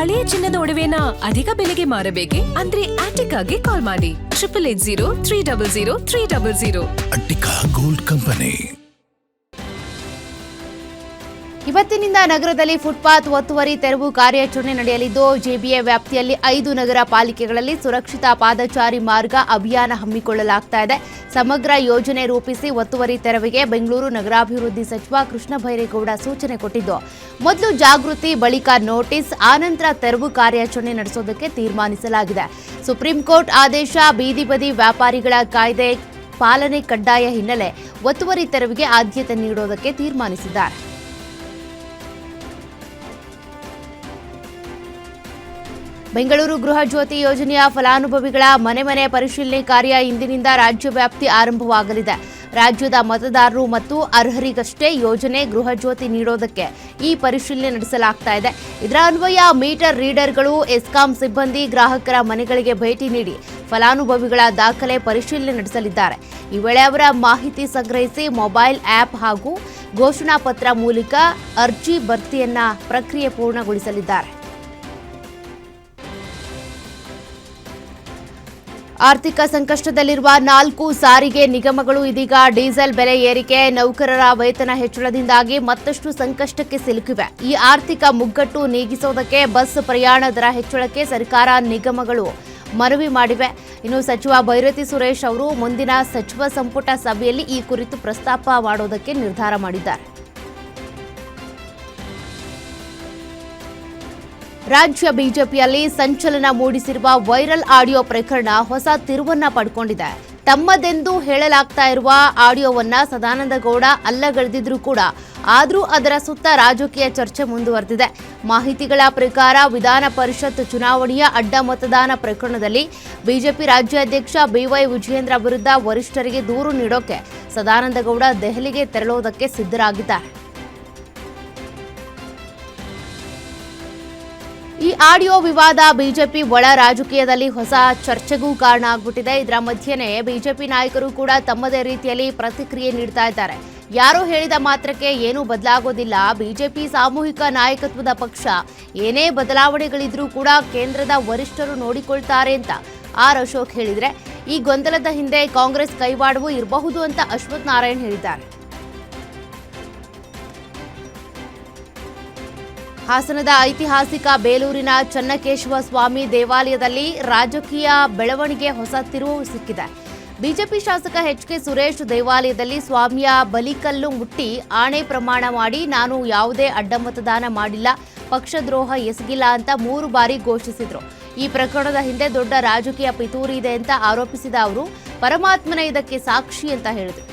ಹಳೆಯ ಚಿನ್ನದ ಒಡವೆನ ಅಧಿಕ ಬೆಲೆಗೆ ಮಾರಬೇಕೆ? ಅಂದ್ರೆ ಆಟಿಕಾಗೆ ಕಾಲ್ ಮಾಡಿ 8880300300. Attica gold company. ಇವತ್ತಿನಿಂದ ನಗರದಲ್ಲಿ ಫುಟ್ಪಾತ್ ಒತ್ತುವರಿ ತೆರವು ಕಾರ್ಯಾಚರಣೆ ನಡೆಯಲಿದ್ದು, ಜೆಬಿಎ ವ್ಯಾಪ್ತಿಯಲ್ಲಿ 5 ನಗರ ಪಾಲಿಕೆಗಳಲ್ಲಿ ಸುರಕ್ಷಿತ ಪಾದಚಾರಿ ಮಾರ್ಗ ಅಭಿಯಾನ ಹಮ್ಮಿಕೊಳ್ಳಲಾಗ್ತಾ ಇದೆ. ಸಮಗ್ರ ಯೋಜನೆ ರೂಪಿಸಿ ಒತ್ತುವರಿ ತೆರವಿಗೆ ಬೆಂಗಳೂರು ನಗರಾಭಿವೃದ್ಧಿ ಸಚಿವ ಕೃಷ್ಣ ಬೈರೇಗೌಡ ಸೂಚನೆ ಕೊಟ್ಟಿದ್ದು, ಮೊದಲು ಜಾಗೃತಿ, ಬಳಿಕ ನೋಟಿಸ್, ಆನಂತರ ತೆರವು ಕಾರ್ಯಾಚರಣೆ ನಡೆಸೋದಕ್ಕೆ ತೀರ್ಮಾನಿಸಲಾಗಿದೆ. ಸುಪ್ರೀಂ ಕೋರ್ಟ್ ಆದೇಶ, ಬೀದಿ ಬದಿ ವ್ಯಾಪಾರಿಗಳ ಕಾಯ್ದೆ ಪಾಲನೆ ಕಡ್ಡಾಯ ಹಿನ್ನೆಲೆ ಒತ್ತುವರಿ ತೆರವಿಗೆ ಆದ್ಯತೆ ನೀಡೋದಕ್ಕೆ ತೀರ್ಮಾನಿಸಿದ್ದಾರೆ. ಬೆಂಗಳೂರು ಗೃಹ ಜ್ಯೋತಿ ಯೋಜನೆಯ ಫಲಾನುಭವಿಗಳ ಮನೆ ಪರಿಶೀಲನೆ ಕಾರ್ಯ ಇಂದಿನಿಂದ ರಾಜ್ಯ ವ್ಯಾಪ್ತಿ ಆರಂಭವಾಗಲಿದೆ. ರಾಜ್ಯದ ಮತದಾರರು ಮತ್ತು ಅರ್ಹರಿಗಷ್ಟೇ ಯೋಜನೆ ಗೃಹ ಜ್ಯೋತಿ ನೀಡೋದಕ್ಕೆ ಈ ಪರಿಶೀಲನೆ ನಡೆಸಲಾಗ್ತಾ ಇದೆ. ಇದರ ಅನ್ವಯ ಮೀಟರ್ ರೀಡರ್ಗಳು, ಎಸ್ಕಾಂ ಸಿಬ್ಬಂದಿ ಗ್ರಾಹಕರ ಮನೆಗಳಿಗೆ ಭೇಟಿ ನೀಡಿ ಫಲಾನುಭವಿಗಳ ದಾಖಲೆ ಪರಿಶೀಲನೆ ನಡೆಸಲಿದ್ದಾರೆ. ಈ ವೇಳೆ ಅವರ ಮಾಹಿತಿ ಸಂಗ್ರಹಿಸಿ ಮೊಬೈಲ್ ಆ್ಯಪ್ ಹಾಗೂ ಘೋಷಣಾ ಪತ್ರ ಮೂಲಕ ಅರ್ಜಿ ಭರ್ತಿಯನ್ನ ಪ್ರಕ್ರಿಯೆ ಪೂರ್ಣಗೊಳಿಸಲಿದ್ದಾರೆ. ಆರ್ಥಿಕ ಸಂಕಷ್ಟದಲ್ಲಿರುವ 4 ಸಾರಿಗೆ ನಿಗಮಗಳು ಇದೀಗ ಡೀಸೆಲ್ ಬೆಲೆ ಏರಿಕೆ, ನೌಕರರ ವೇತನ ಹೆಚ್ಚಳದಿಂದಾಗಿ ಮತ್ತಷ್ಟು ಸಂಕಷ್ಟಕ್ಕೆ ಸಿಲುಕಿವೆ. ಈ ಆರ್ಥಿಕ ಮುಗ್ಗಟ್ಟು ನೀಗಿಸೋದಕ್ಕೆ ಬಸ್ ಪ್ರಯಾಣ ದರ ಹೆಚ್ಚಳಕ್ಕೆ ಸರ್ಕಾರ, ನಿಗಮಗಳು ಮನವಿ ಮಾಡಿವೆ. ಇನ್ನು ಸಚಿವ ಭೈರತಿ ಸುರೇಶ್ ಅವರು ಮುಂದಿನ ಸಚಿವ ಸಂಪುಟ ಸಭೆಯಲ್ಲಿ ಈ ಕುರಿತು ಪ್ರಸ್ತಾಪ ಮಾಡೋದಕ್ಕೆ ನಿರ್ಧಾರ ಮಾಡಿದ್ದಾರೆ. ರಾಜ್ಯ ಬಿಜೆಪಿಯಲ್ಲಿ ಸಂಚಲನ ಮೂಡಿಸಿರುವ ವೈರಲ್ ಆಡಿಯೋ ಪ್ರಕರಣ ಹೊಸ ತಿರುವನ್ನ ಪಡ್ಕೊಂಡಿದೆ. ತಮ್ಮದೆಂದು ಹೇಳಲಾಗ್ತಾ ಇರುವ ಆಡಿಯೋವನ್ನ ಸದಾನಂದಗೌಡ ಅಲ್ಲಗಳೆದಿದ್ರು ಕೂಡ ಆದರೂ ಅದರ ಸುತ್ತ ರಾಜಕೀಯ ಚರ್ಚೆ ಮುಂದುವರೆದಿದೆ. ಮಾಹಿತಿಗಳ ಪ್ರಕಾರ ವಿಧಾನ ಪರಿಷತ್ ಚುನಾವಣೆಯ ಅಡ್ಡ ಮತದಾನ ಪ್ರಕರಣದಲ್ಲಿ ಬಿಜೆಪಿ ರಾಜ್ಯಾಧ್ಯಕ್ಷ ಬಿವೈ ವಿಜಯೇಂದ್ರ ವಿರುದ್ಧ ವರಿಷ್ಠರಿಗೆ ದೂರು ನೀಡೋಕೆ ಸದಾನಂದಗೌಡ ದೆಹಲಿಗೆ ತೆರಳೋದಕ್ಕೆ ಸಿದ್ಧರಾಗಿದ್ದಾರೆ. ಈ ಆಡಿಯೋ ವಿವಾದ ಬಿಜೆಪಿ ಒಳ ರಾಜಕೀಯದಲ್ಲಿ ಹೊಸ ಚರ್ಚೆಗೂ ಕಾರಣ ಆಗ್ಬಿಟ್ಟಿದೆ. ಇದರ ಮಧ್ಯೆನೇ ಬಿಜೆಪಿ ನಾಯಕರು ಕೂಡ ತಮ್ಮದೇ ರೀತಿಯಲ್ಲಿ ಪ್ರತಿಕ್ರಿಯೆ ನೀಡ್ತಾ ಇದ್ದಾರೆ. ಯಾರೋ ಹೇಳಿದ ಮಾತ್ರಕ್ಕೆ ಏನೂ ಬದಲಾಗೋದಿಲ್ಲ. ಬಿಜೆಪಿ ಸಾಮೂಹಿಕ ನಾಯಕತ್ವದ ಪಕ್ಷ. ಏನೇ ಬದಲಾವಣೆಗಳಿದ್ರೂ ಕೂಡ ಕೇಂದ್ರದ ವರಿಷ್ಠರು ನೋಡಿಕೊಳ್ತಾರೆ ಅಂತ ಆರ್ ಅಶೋಕ್ ಹೇಳಿದ್ರೆ, ಈ ಗೊಂದಲದ ಹಿಂದೆ ಕಾಂಗ್ರೆಸ್ ಕೈವಾಡವೂ ಇರಬಹುದು ಅಂತ ಅಶ್ವಥ್ ನಾರಾಯಣ್ ಹೇಳಿದ್ದಾರೆ. ಹಾಸನದ ಐತಿಹಾಸಿಕ ಬೇಲೂರಿನ ಚನ್ನಕೇಶವ ಸ್ವಾಮಿ ದೇವಾಲಯದಲ್ಲಿ ರಾಜಕೀಯ ಬೆಳವಣಿಗೆ ಹೊಸ ತಿರುವು ಸಿಕ್ಕಿದೆ. ಬಿಜೆಪಿ ಶಾಸಕ ಎಚ್.ಕೆ. ಸುರೇಶ್ ದೇವಾಲಯದಲ್ಲಿ ಸ್ವಾಮಿಯ ಬಲಿಕಲ್ಲು ಮುಟ್ಟಿ ಆಣೆ ಪ್ರಮಾಣ ಮಾಡಿ, ನಾನು ಯಾವುದೇ ಅಡ್ಡ ಮತದಾನ ಮಾಡಿಲ್ಲ, ಪಕ್ಷದ್ರೋಹ ಎಸಗಿಲ್ಲ ಅಂತ 3 ಬಾರಿ ಘೋಷಿಸಿದ್ರು. ಈ ಪ್ರಕರಣದ ಹಿಂದೆ ದೊಡ್ಡ ರಾಜಕೀಯ ಪಿತೂರಿ ಇದೆ ಅಂತ ಆರೋಪಿಸಿದ ಅವರು, ಪರಮಾತ್ಮನ ಇದಕ್ಕೆ ಸಾಕ್ಷಿ ಅಂತ ಹೇಳಿದರು.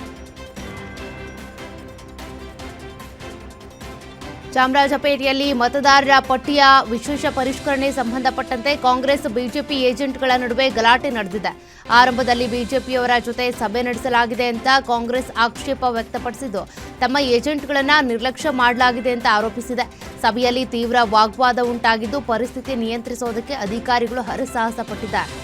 ಚಾಮರಾಜಪೇಟೆಯಲ್ಲಿ ಮತದಾರರ ಪಟ್ಟಿಯ ವಿಶೇಷ ಪರಿಷ್ಕರಣೆ ಸಂಬಂಧಪಟ್ಟಂತೆ ಕಾಂಗ್ರೆಸ್ ಬಿಜೆಪಿ ಏಜೆಂಟ್ಗಳ ನಡುವೆ ಗಲಾಟೆ ನಡೆದಿದೆ. ಆರಂಭದಲ್ಲಿ ಬಿಜೆಪಿಯವರ ಜೊತೆ ಸಭೆ ನಡೆಸಲಾಗಿದೆ ಅಂತ ಕಾಂಗ್ರೆಸ್ ಆಕ್ಷೇಪ ವ್ಯಕ್ತಪಡಿಸಿದ್ದು, ತಮ್ಮ ಏಜೆಂಟ್ಗಳನ್ನು ನಿರ್ಲಕ್ಷ್ಯ ಮಾಡಲಾಗಿದೆ ಅಂತ ಆರೋಪಿಸಿದೆ. ಸಭೆಯಲ್ಲಿ ತೀವ್ರ ವಾಗ್ವಾದ ಉಂಟಾಗಿದ್ದು, ಪರಿಸ್ಥಿತಿ ನಿಯಂತ್ರಿಸೋದಕ್ಕೆ ಅಧಿಕಾರಿಗಳು ಹರಸಾಹಸ ಪಟ್ಟಿದ್ದಾರೆ.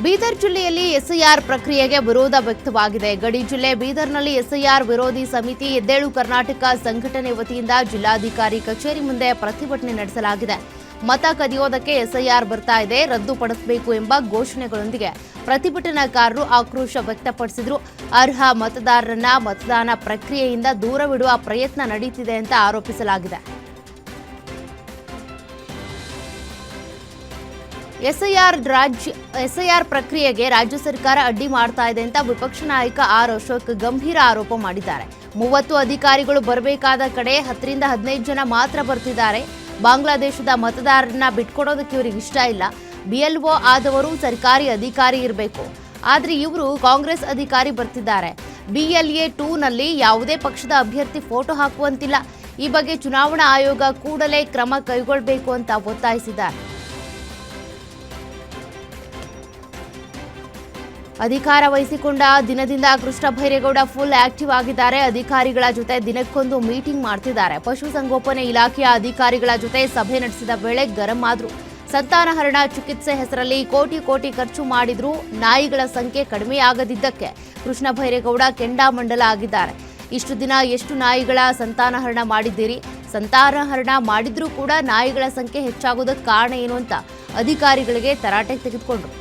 ಬೀದರ್ ಜಿಲ್ಲೆಯಲ್ಲಿ ಎಸ್ಐಆರ್ ಪ್ರಕ್ರಿಯೆಗೆ ವಿರೋಧ ವ್ಯಕ್ತವಾಗಿದೆ. ಗಡಿ ಜಿಲ್ಲೆ ಬೀದರ್ನಲ್ಲಿ ಎಸ್ಐಆರ್ ವಿರೋಧಿ ಸಮಿತಿ ಎದ್ದೇಳು ಕರ್ನಾಟಕ ಸಂಘಟನೆ ವತಿಯಿಂದ ಜಿಲ್ಲಾಧಿಕಾರಿ ಕಚೇರಿ ಮುಂದೆ ಪ್ರತಿಭಟನೆ ನಡೆಸಲಾಗಿದೆ. ಮತ ಕದಿಯೋದಕ್ಕೆ ಎಸ್ಐಆರ್ ಬರ್ತಾ ಇದೆ, ರದ್ದುಪಡಿಸಬೇಕು ಎಂಬ ಘೋಷಣೆಗಳೊಂದಿಗೆ ಪ್ರತಿಭಟನಾಕಾರರು ಆಕ್ರೋಶ ವ್ಯಕ್ತಪಡಿಸಿದರು. ಅರ್ಹ ಮತದಾರರನ್ನ ಮತದಾನ ಪ್ರಕ್ರಿಯೆಯಿಂದ ದೂರವಿಡುವ ಪ್ರಯತ್ನ ನಡೆಯುತ್ತಿದೆ ಅಂತ ಆರೋಪಿಸಲಾಗಿದೆ. ಎಸ್ಐಆರ್ ಪ್ರಕ್ರಿಯೆಗೆ ರಾಜ್ಯ ಸರ್ಕಾರ ಅಡ್ಡಿ ಮಾಡ್ತಾ ಇದೆ ಅಂತ ವಿಪಕ್ಷ ನಾಯಕ ಆರ್ ಅಶೋಕ್ ಗಂಭೀರ ಆರೋಪ ಮಾಡಿದ್ದಾರೆ. 30 ಅಧಿಕಾರಿಗಳು ಬರಬೇಕಾದ ಕಡೆ 10ರಿಂದ 15 ಜನ ಮಾತ್ರ ಬರ್ತಿದ್ದಾರೆ. ಬಾಂಗ್ಲಾದೇಶದ ಮತದಾರರನ್ನ ಬಿಟ್ಕೊಡೋದಕ್ಕೆ ಇವರಿಗೆ ಇಷ್ಟ ಇಲ್ಲ. ಬಿಎಲ್ಒ ಆದವರು ಸರ್ಕಾರಿ ಅಧಿಕಾರಿ ಇರಬೇಕು, ಆದ್ರೆ ಇವರು ಕಾಂಗ್ರೆಸ್ ಅಧಿಕಾರಿ ಬರ್ತಿದ್ದಾರೆ. BLA 2ನಲ್ಲಿ ಯಾವುದೇ ಪಕ್ಷದ ಅಭ್ಯರ್ಥಿ ಫೋಟೋ ಹಾಕುವಂತಿಲ್ಲ. ಈ ಬಗ್ಗೆ ಚುನಾವಣಾ ಆಯೋಗ ಕೂಡಲೇ ಕ್ರಮ ಕೈಗೊಳ್ಳಬೇಕು ಅಂತ ಒತ್ತಾಯಿಸಿದ್ದಾರೆ. ಅಧಿಕಾರ ವಹಿಸಿಕೊಂಡ ದಿನದಿಂದ ಕೃಷ್ಣ ಬೈರೇಗೌಡ ಫುಲ್ ಆಕ್ಟಿವ್ ಆಗಿದ್ದಾರೆ. ಅಧಿಕಾರಿಗಳ ಜೊತೆ ದಿನಕ್ಕೊಂದು ಮೀಟಿಂಗ್ ಮಾಡ್ತಿದ್ದಾರೆ. ಪಶುಸಂಗೋಪನೆ ಇಲಾಖೆಯ ಅಧಿಕಾರಿಗಳ ಜೊತೆ ಸಭೆ ನಡೆಸಿದ ವೇಳೆ ಗರಂ ಆದ್ರು. ಸಂತಾನಹರಣ ಚಿಕಿತ್ಸೆ ಹೆಸರಲ್ಲಿ ಕೋಟಿ ಖರ್ಚು ಮಾಡಿದ್ರು. ನಾಯಿಗಳ ಸಂಖ್ಯೆ ಕಡಿಮೆಯಾಗದಿದ್ದಕ್ಕೆ ಕೃಷ್ಣ ಬೈರೇಗೌಡ ಕೆಂಡಾಮಂಡಲ ಆಗಿದ್ದಾರೆ. ಇಷ್ಟು ದಿನ ಎಷ್ಟು ನಾಯಿಗಳ ಸಂತಾನಹರಣ ಮಾಡಿದ್ದೀರಿ? ಸಂತಾನಹರಣ ಮಾಡಿದ್ರೂ ಕೂಡ ನಾಯಿಗಳ ಸಂಖ್ಯೆ ಹೆಚ್ಚಾಗೋದಕ್ಕೆ ಕಾರಣ ಏನು ಅಂತ ಅಧಿಕಾರಿಗಳಿಗೆ ತರಾಟೆಗೆ ತೆಗೆದುಕೊಂಡ್ರು.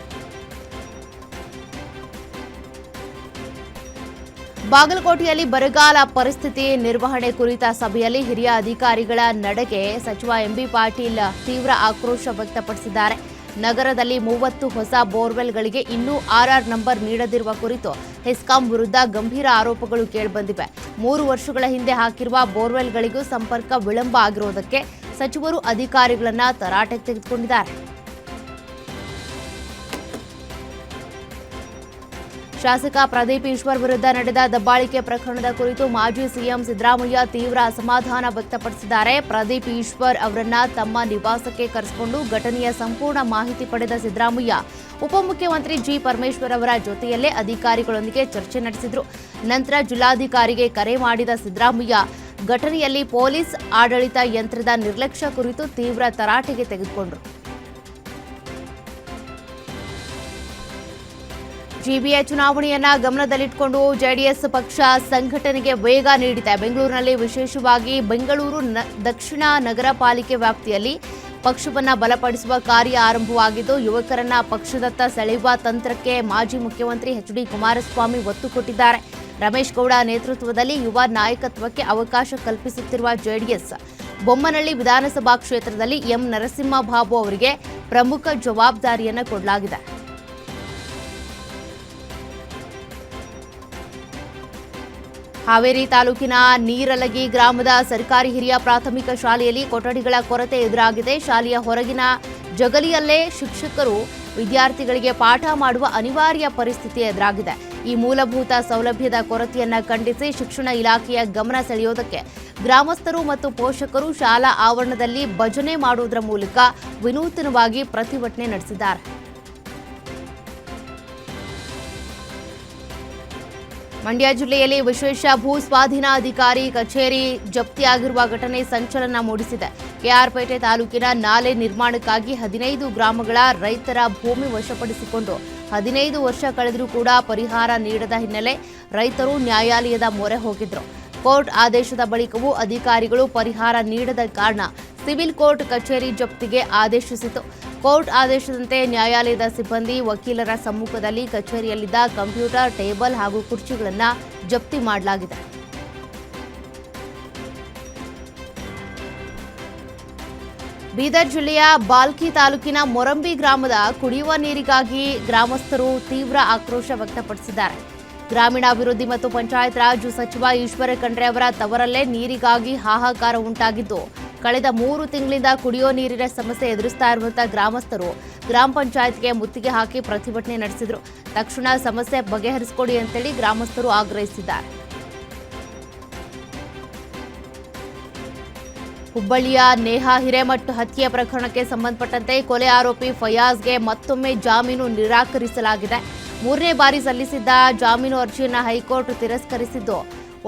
ಬಾಗಲಕೋಟೆಯಲ್ಲಿ ಬರಗಾಲ ಪರಿಸ್ಥಿತಿ ನಿರ್ವಹಣೆ ಕುರಿತ ಸಭೆಯಲ್ಲಿ ಹಿರಿಯ ಅಧಿಕಾರಿಗಳ ನಡೆಗೆ ಸಚಿವ ಎಂಬಿ ಪಾಟೀಲ್ ತೀವ್ರ ಆಕ್ರೋಶ ವ್ಯಕ್ತಪಡಿಸಿದ್ದಾರೆ. ನಗರದಲ್ಲಿ 30 ಹೊಸ ಬೋರ್ವೆಲ್ಗಳಿಗೆ ಇನ್ನೂ ಆರ್ಆರ್ ನಂಬರ್ ನೀಡದಿರುವ ಕುರಿತು ಹೆಸ್ಕಾಂ ವಿರುದ್ಧ ಗಂಭೀರ ಆರೋಪಗಳು ಕೇಳಿಬಂದಿವೆ. 3 ವರ್ಷಗಳ ಹಿಂದೆ ಹಾಕಿರುವ ಬೋರ್ವೆಲ್ಗಳಿಗೂ ಸಂಪರ್ಕ ವಿಳಂಬ ಆಗಿರುವುದಕ್ಕೆ ಸಚಿವರು ಅಧಿಕಾರಿಗಳನ್ನ ತರಾಟೆಗೆ ತೆಗೆದುಕೊಂಡಿದ್ದಾರೆ. ಶಾಸಕ ಪ್ರದೀಪ್ ಈಶ್ವರ್ ವಿರುದ್ಧ ನಡೆದ ದಬ್ಬಾಳಿಕೆ ಪ್ರಕರಣದ ಕುರಿತು ಮಾಜಿ ಸಿಎಂ ಸಿದ್ದರಾಮಯ್ಯ ತೀವ್ರ ಅಸಮಾಧಾನ ವ್ಯಕ್ತಪಡಿಸಿದ್ದಾರೆ. ಪ್ರದೀಪ್ ಈಶ್ವರ್ ಅವರನ್ನ ತಮ್ಮ ನಿವಾಸಕ್ಕೆ ಕರೆಸಿಕೊಂಡು ಘಟನೆಯ ಸಂಪೂರ್ಣ ಮಾಹಿತಿ ಪಡೆದ ಸಿದ್ದರಾಮಯ್ಯ ಉಪಮುಖ್ಯಮಂತ್ರಿ ಜಿ ಪರಮೇಶ್ವರ್ ಅವರ ಜೊತೆಯಲ್ಲೇ ಅಧಿಕಾರಿಗಳೊಂದಿಗೆ ಚರ್ಚೆ ನಡೆಸಿದರು. ನಂತರ ಜಿಲ್ಲಾಧಿಕಾರಿಗೆ ಕರೆ ಮಾಡಿದ ಸಿದ್ದರಾಮಯ್ಯ ಘಟನೆಯಲ್ಲಿ ಪೊಲೀಸ್ ಆಡಳಿತ ಯಂತ್ರದ ನಿರ್ಲಕ್ಷ್ಯ ಕುರಿತು ತೀವ್ರ ತರಾಟೆಗೆ ತೆಗೆದುಕೊಂಡರು. ಜಿಬಿಎ ಚುನಾವಣೆಯನ್ನ ಗಮನದಲ್ಲಿಟ್ಟುಕೊಂಡು ಜೆಡಿಎಸ್ ಪಕ್ಷ ಸಂಘಟನೆಗೆ ವೇಗ ನೀಡಿದೆ. ಬೆಂಗಳೂರಿನಲ್ಲಿ ವಿಶೇಷವಾಗಿ ಬೆಂಗಳೂರು ದಕ್ಷಿಣ ನಗರ ಪಾಲಿಕೆ ವ್ಯಾಪ್ತಿಯಲ್ಲಿ ಪಕ್ಷವನ್ನ ಬಲಪಡಿಸುವ ಕಾರ್ಯ ಆರಂಭವಾಗಿದ್ದು, ಯುವಕರನ್ನ ಪಕ್ಷದತ್ತ ಸೆಳೆಯುವ ತಂತ್ರಕ್ಕೆ ಮಾಜಿ ಮುಖ್ಯಮಂತ್ರಿ ಎಚ್.ಡಿ. ಕುಮಾರಸ್ವಾಮಿ ಒತ್ತು ಕೊಟ್ಟಿದ್ದಾರೆ. ರಮೇಶ್ ಗೌಡ ನೇತೃತ್ವದಲ್ಲಿ ಯುವ ನಾಯಕತ್ವಕ್ಕೆ ಅವಕಾಶ ಕಲ್ಪಿಸುತ್ತಿರುವ ಜೆಡಿಎಸ್ ಬೊಮ್ಮನಹಳ್ಳಿ ವಿಧಾನಸಭಾ ಕ್ಷೇತ್ರದಲ್ಲಿ ಎಂ ನರಸಿಂಹಬಾಬು ಅವರಿಗೆ ಪ್ರಮುಖ ಜವಾಬ್ದಾರಿಯನ್ನು ಕೊಡಲಾಗಿದೆ. ಹಾವೇರಿ ತಾಲೂಕಿನ ನೀರಲಗಿ ಗ್ರಾಮದ ಸರ್ಕಾರಿ ಹಿರಿಯ ಪ್ರಾಥಮಿಕ ಶಾಲೆಯಲ್ಲಿ ಕೊಠಡಿಗಳ ಕೊರತೆ ಎದುರಾಗಿದೆ. ಶಾಲೆಯ ಹೊರಗಿನ ಜಗಲಿಯಲ್ಲೇ ಶಿಕ್ಷಕರು ವಿದ್ಯಾರ್ಥಿಗಳಿಗೆ ಪಾಠ ಮಾಡುವ ಅನಿವಾರ್ಯ ಪರಿಸ್ಥಿತಿ ಎದುರಾಗಿದೆ. ಈ ಮೂಲಭೂತ ಸೌಲಭ್ಯದ ಕೊರತೆಯನ್ನ ಖಂಡಿಸಿ ಶಿಕ್ಷಣ ಇಲಾಖೆಯ ಗಮನ ಸೆಳೆಯೋದಕ್ಕೆ ಗ್ರಾಮಸ್ಥರು ಮತ್ತು ಪೋಷಕರು ಶಾಲಾ ಆವರಣದಲ್ಲಿ ಭಜನೆ ಮಾಡುವುದರ ಮೂಲಕ ವಿನೂತನವಾಗಿ ಪ್ರತಿಭಟನೆ ನಡೆಸಿದ್ದಾರೆ. ಮಂಡ್ಯ ಜಿಲ್ಲೆಯಲ್ಲಿ ವಿಶೇಷ ಭೂ ಸ್ವಾಧೀನಾಧಿಕಾರಿ ಕಚೇರಿ ಜಪ್ತಿಯಾಗಿರುವ ಘಟನೆ ಸಂಚಲನ ಮೂಡಿಸಿದೆ. ಕೆಆರ್ಪೇಟೆ ತಾಲೂಕಿನ ನಾಲೆ ನಿರ್ಮಾಣಕ್ಕಾಗಿ 15 ಗ್ರಾಮಗಳ ರೈತರ ಭೂಮಿ ವಶಪಡಿಸಿಕೊಂಡು 15 ವರ್ಷ ಕಳೆದರೂ ಕೂಡ ಪರಿಹಾರ ನೀಡದ ಹಿನ್ನೆಲೆ ರೈತರು ನ್ಯಾಯಾಲಯದ ಮೊರೆ ಹೋಗಿದ್ರು. ಕೋರ್ಟ್ ಆದೇಶದ ಬಳಿಕವೂ ಅಧಿಕಾರಿಗಳು ಪರಿಹಾರ ನೀಡದ ಕಾರಣ ಸಿವಿಲ್ ಕೋರ್ಟ್ ಕಚೇರಿ ಜಪ್ತಿಗೆ ಆದೇಶಿಸಿತು. ಕೋರ್ಟ್ ಆದೇಶದಂತೆ ನ್ಯಾಯಾಲಯದ ಸಿಬ್ಬಂದಿ ವಕೀಲರ ಸಮ್ಮುಖದಲ್ಲಿ ಕಚೇರಿಯಲ್ಲಿದ್ದ ಕಂಪ್ಯೂಟರ್, ಟೇಬಲ್ ಹಾಗೂ ಕುರ್ಚಿಗಳನ್ನು ಜಪ್ತಿ ಮಾಡಲಾಗಿದೆ. ಬೀದರ್ ಜಿಲ್ಲೆಯ ಬಾಲ್ಕಿ ತಾಲೂಕಿನ ಮೊರಂಬಿ ಗ್ರಾಮದ ಕುಡಿಯುವ ನೀರಿಗಾಗಿ ಗ್ರಾಮಸ್ಥರು ತೀವ್ರ ಆಕ್ರೋಶ ವ್ಯಕ್ತಪಡಿಸಿದ್ದಾರೆ. ಗ್ರಾಮೀಣಾಭಿವೃದ್ಧಿ ಮತ್ತು ಪಂಚಾಯತ್ ರಾಜ್ ಸಚಿವ ಈಶ್ವರ ಖಂಡ್ರೆ ಅವರ ತವರಲ್ಲೇ ನೀರಿಗಾಗಿ ಹಾಹಾಕಾರ ಉಂಟಾಗಿದ್ದು, ಕಳೆದ 3 ತಿಂಗಳಿಂದ ಕುಡಿಯೋ ನೀರಿನ ಸಮಸ್ಯೆ ಎದುರಿಸ್ತಾ ಇರುವಂತಹ ಗ್ರಾಮಸ್ಥರು ಗ್ರಾಮ ಪಂಚಾಯತ್ಗೆ ಮುತ್ತಿಗೆ ಹಾಕಿ ಪ್ರತಿಭಟನೆ ನಡೆಸಿದರು. ತಕ್ಷಣ ಸಮಸ್ಯೆ ಬಗೆಹರಿಸಿಕೊಡಿ ಅಂತೇಳಿ ಗ್ರಾಮಸ್ಥರು ಆಗ್ರಹಿಸಿದ್ದಾರೆ. ಹುಬ್ಬಳ್ಳಿಯ ನೇಹಾ ಹಿರೇಮಠ್ ಹತ್ಯೆ ಪ್ರಕರಣಕ್ಕೆ ಸಂಬಂಧಪಟ್ಟಂತೆ ಕೊಲೆ ಆರೋಪಿ ಫಯಾಜ್ಗೆ ಮತ್ತೊಮ್ಮೆ ಜಾಮೀನು ನಿರಾಕರಿಸಲಾಗಿದೆ. 3ನೇ ಬಾರಿ ಸಲ್ಲಿಸಿದ್ದ ಜಾಮೀನು ಅರ್ಜಿಯನ್ನು ಹೈಕೋರ್ಟ್ ತಿರಸ್ಕರಿಸಿದ್ದು,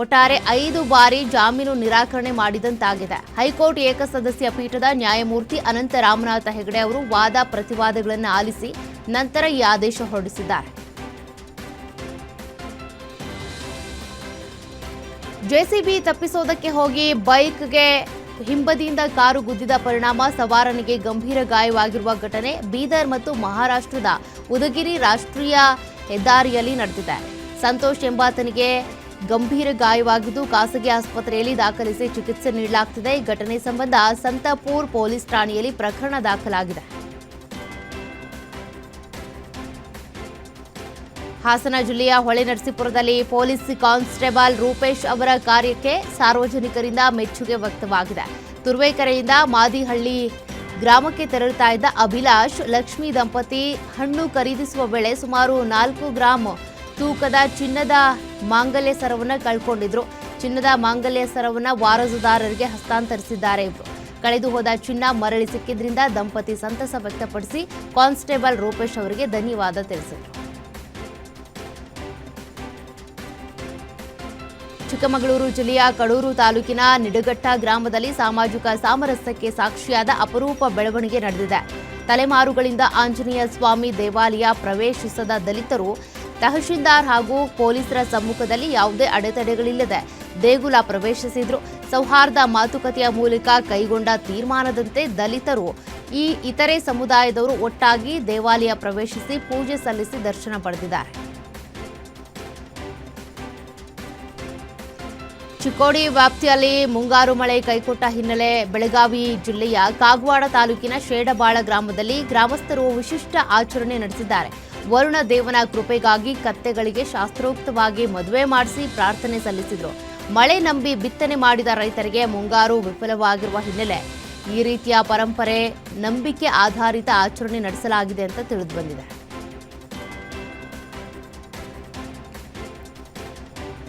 ಒಟ್ಟಾರೆ 5 ಬಾರಿ ಜಾಮೀನು ನಿರಾಕರಣೆ ಮಾಡಿದಂತಾಗಿದೆ. ಹೈಕೋರ್ಟ್ ಏಕಸದಸ್ಯ ಪೀಠದ ನ್ಯಾಯಮೂರ್ತಿ ಅನಂತ ರಾಮನಾಥ ಹೆಗಡೆ ಅವರು ವಾದ ಪ್ರತಿವಾದಗಳನ್ನು ಆಲಿಸಿ ನಂತರ ಈ ಆದೇಶ ಹೊರಡಿಸಿದ್ದಾರೆ. ಜೆಸಿಬಿ ತಪ್ಪಿಸೋದಕ್ಕೆ ಹೋಗಿ ಬೈಕ್ಗೆ ಹಿಂಬದಿಯಿಂದ ಕಾರು ಗುದ್ದಿದ ಪರಿಣಾಮ ಸವಾರನಿಗೆ ಗಂಭೀರ ಗಾಯವಾಗಿರುವ ಘಟನೆ ಬೀದರ್ ಮತ್ತು ಮಹಾರಾಷ್ಟ್ರದ ಉದಗಿರಿ ರಾಷ್ಟ್ರೀಯ ಹೆದ್ದಾರಿಯಲ್ಲಿ ನಡೆದಿದೆ. ಸಂತೋಷ್ ಎಂಬಾತನಿಗೆ ಗಂಭೀರ ಗಾಯವಾಗಿದ್ದು ಖಾಸಗಿ ಆಸ್ಪತ್ರೆಯಲ್ಲಿ ದಾಖಲಿಸಿ ಚಿಕಿತ್ಸೆ ನೀಡಲಾಗುತ್ತಿದೆ. ಈ ಘಟನೆ ಸಂಬಂಧ ಸಂತಪುರ್ ಪೊಲೀಸ್ ಠಾಣೆಯಲ್ಲಿ ಪ್ರಕರಣ ದಾಖಲಾಗಿದೆ. ಹಾಸನ ಜಿಲ್ಲೆಯ ಹೊಳೆನರಸೀಪುರದಲ್ಲಿ ಪೊಲೀಸ್ ಕಾನ್ಸ್ಟೇಬಲ್ ರೂಪೇಶ್ ಅವರ ಕಾರ್ಯಕ್ಕೆ ಸಾರ್ವಜನಿಕರಿಂದ ಮೆಚ್ಚುಗೆ ವ್ಯಕ್ತವಾಗಿದೆ. ತುರುವೇಕೆರೆಯಿಂದ ಮಾದಿಹಳ್ಳಿ ಗ್ರಾಮಕ್ಕೆ ತೆರಳುತ್ತಾ ಇದ್ದ ಅಭಿಲಾಷ್ ಲಕ್ಷ್ಮಿ ದಂಪತಿ ಹಣ್ಣು ಖರೀದಿಸುವ ವೇಳೆ ಸುಮಾರು 4 ಗ್ರಾಂ ತೂಕದ ಚಿನ್ನದ ಮಾಂಗಲ್ಯ ಸರವನ್ನು ಕಳ್ಕೊಂಡಿದ್ರು. ಚಿನ್ನದ ಮಾಂಗಲ್ಯ ಸರವನ್ನು ವಾರಸುದಾರರಿಗೆ ಹಸ್ತಾಂತರಿಸಿದ್ದಾರೆ. ಇವರು ಕಳೆದು ಹೋದ ಚಿನ್ನ ಮರಳಿ ಸಿಕ್ಕಿದ್ರಿಂದ ದಂಪತಿ ಸಂತಸ ವ್ಯಕ್ತಪಡಿಸಿ ಕಾನ್ಸ್ಟೇಬಲ್ ರೂಪೇಶ್ ಅವರಿಗೆ ಧನ್ಯವಾದ ತಿಳಿಸಿದರು. ಚಿಕ್ಕಮಗಳೂರು ಜಿಲ್ಲೆಯ ಕಡೂರು ತಾಲೂಕಿನ ನಿಡಘಟ್ಟ ಗ್ರಾಮದಲ್ಲಿ ಸಾಮಾಜಿಕ ಸಾಮರಸ್ಯಕ್ಕೆ ಸಾಕ್ಷಿಯಾದ ಅಪರೂಪ ಬೆಳವಣಿಗೆ ನಡೆದಿದೆ. ತಲೆಮಾರುಗಳಿಂದ ಆಂಜನೇಯ ಸ್ವಾಮಿ ದೇವಾಲಯ ಪ್ರವೇಶಿಸದ ದಲಿತರು ತಹಶೀಲ್ದಾರ್ ಹಾಗೂ ಪೊಲೀಸರ ಸಮ್ಮುಖದಲ್ಲಿ ಯಾವುದೇ ಅಡೆತಡೆಗಳಿಲ್ಲದೆ ದೇಗುಲ ಪ್ರವೇಶಿಸಿದ್ರು. ಸೌಹಾರ್ದ ಮಾತುಕತೆಯ ಮೂಲಕ ಕೈಗೊಂಡ ತೀರ್ಮಾನದಂತೆ ದಲಿತರು ಇತರೆ ಸಮುದಾಯದವರು ಒಟ್ಟಾಗಿ ದೇವಾಲಯ ಪ್ರವೇಶಿಸಿ ಪೂಜೆ ಸಲ್ಲಿಸಿ ದರ್ಶನ ಪಡೆದಿದ್ದಾರೆ. ಚಿಕ್ಕೋಡಿ ವ್ಯಾಪ್ತಿಯಲ್ಲಿ ಮುಂಗಾರು ಮಳೆ ಕೈಕೊಟ್ಟ ಹಿನ್ನೆಲೆ ಬೆಳಗಾವಿ ಜಿಲ್ಲೆಯ ಕಾಗವಾಡ ತಾಲೂಕಿನ ಶೇಡಬಾಳ ಗ್ರಾಮದಲ್ಲಿ ಗ್ರಾಮಸ್ಥರು ವಿಶಿಷ್ಟ ಆಚರಣೆ ನಡೆಸಿದ್ದಾರೆ. ವರುಣ ದೇವನ ಕೃಪೆಗಾಗಿ ಕತ್ತೆಗಳಿಗೆ ಶಾಸ್ತ್ರೋಕ್ತವಾಗಿ ಮದುವೆ ಮಾಡಿಸಿ ಪ್ರಾರ್ಥನೆ ಸಲ್ಲಿಸಿದರು. ಮಳೆ ನಂಬಿ ಬಿತ್ತನೆ ಮಾಡಿದ ರೈತರಿಗೆ ಮುಂಗಾರು ವಿಫಲವಾಗಿರುವ ಹಿನ್ನೆಲೆ ಈ ರೀತಿಯ ಪರಂಪರೆ ನಂಬಿಕೆ ಆಧಾರಿತ ಆಚರಣೆ ನಡೆಸಲಾಗಿದೆ ಅಂತ ತಿಳಿದುಬಂದಿದೆ.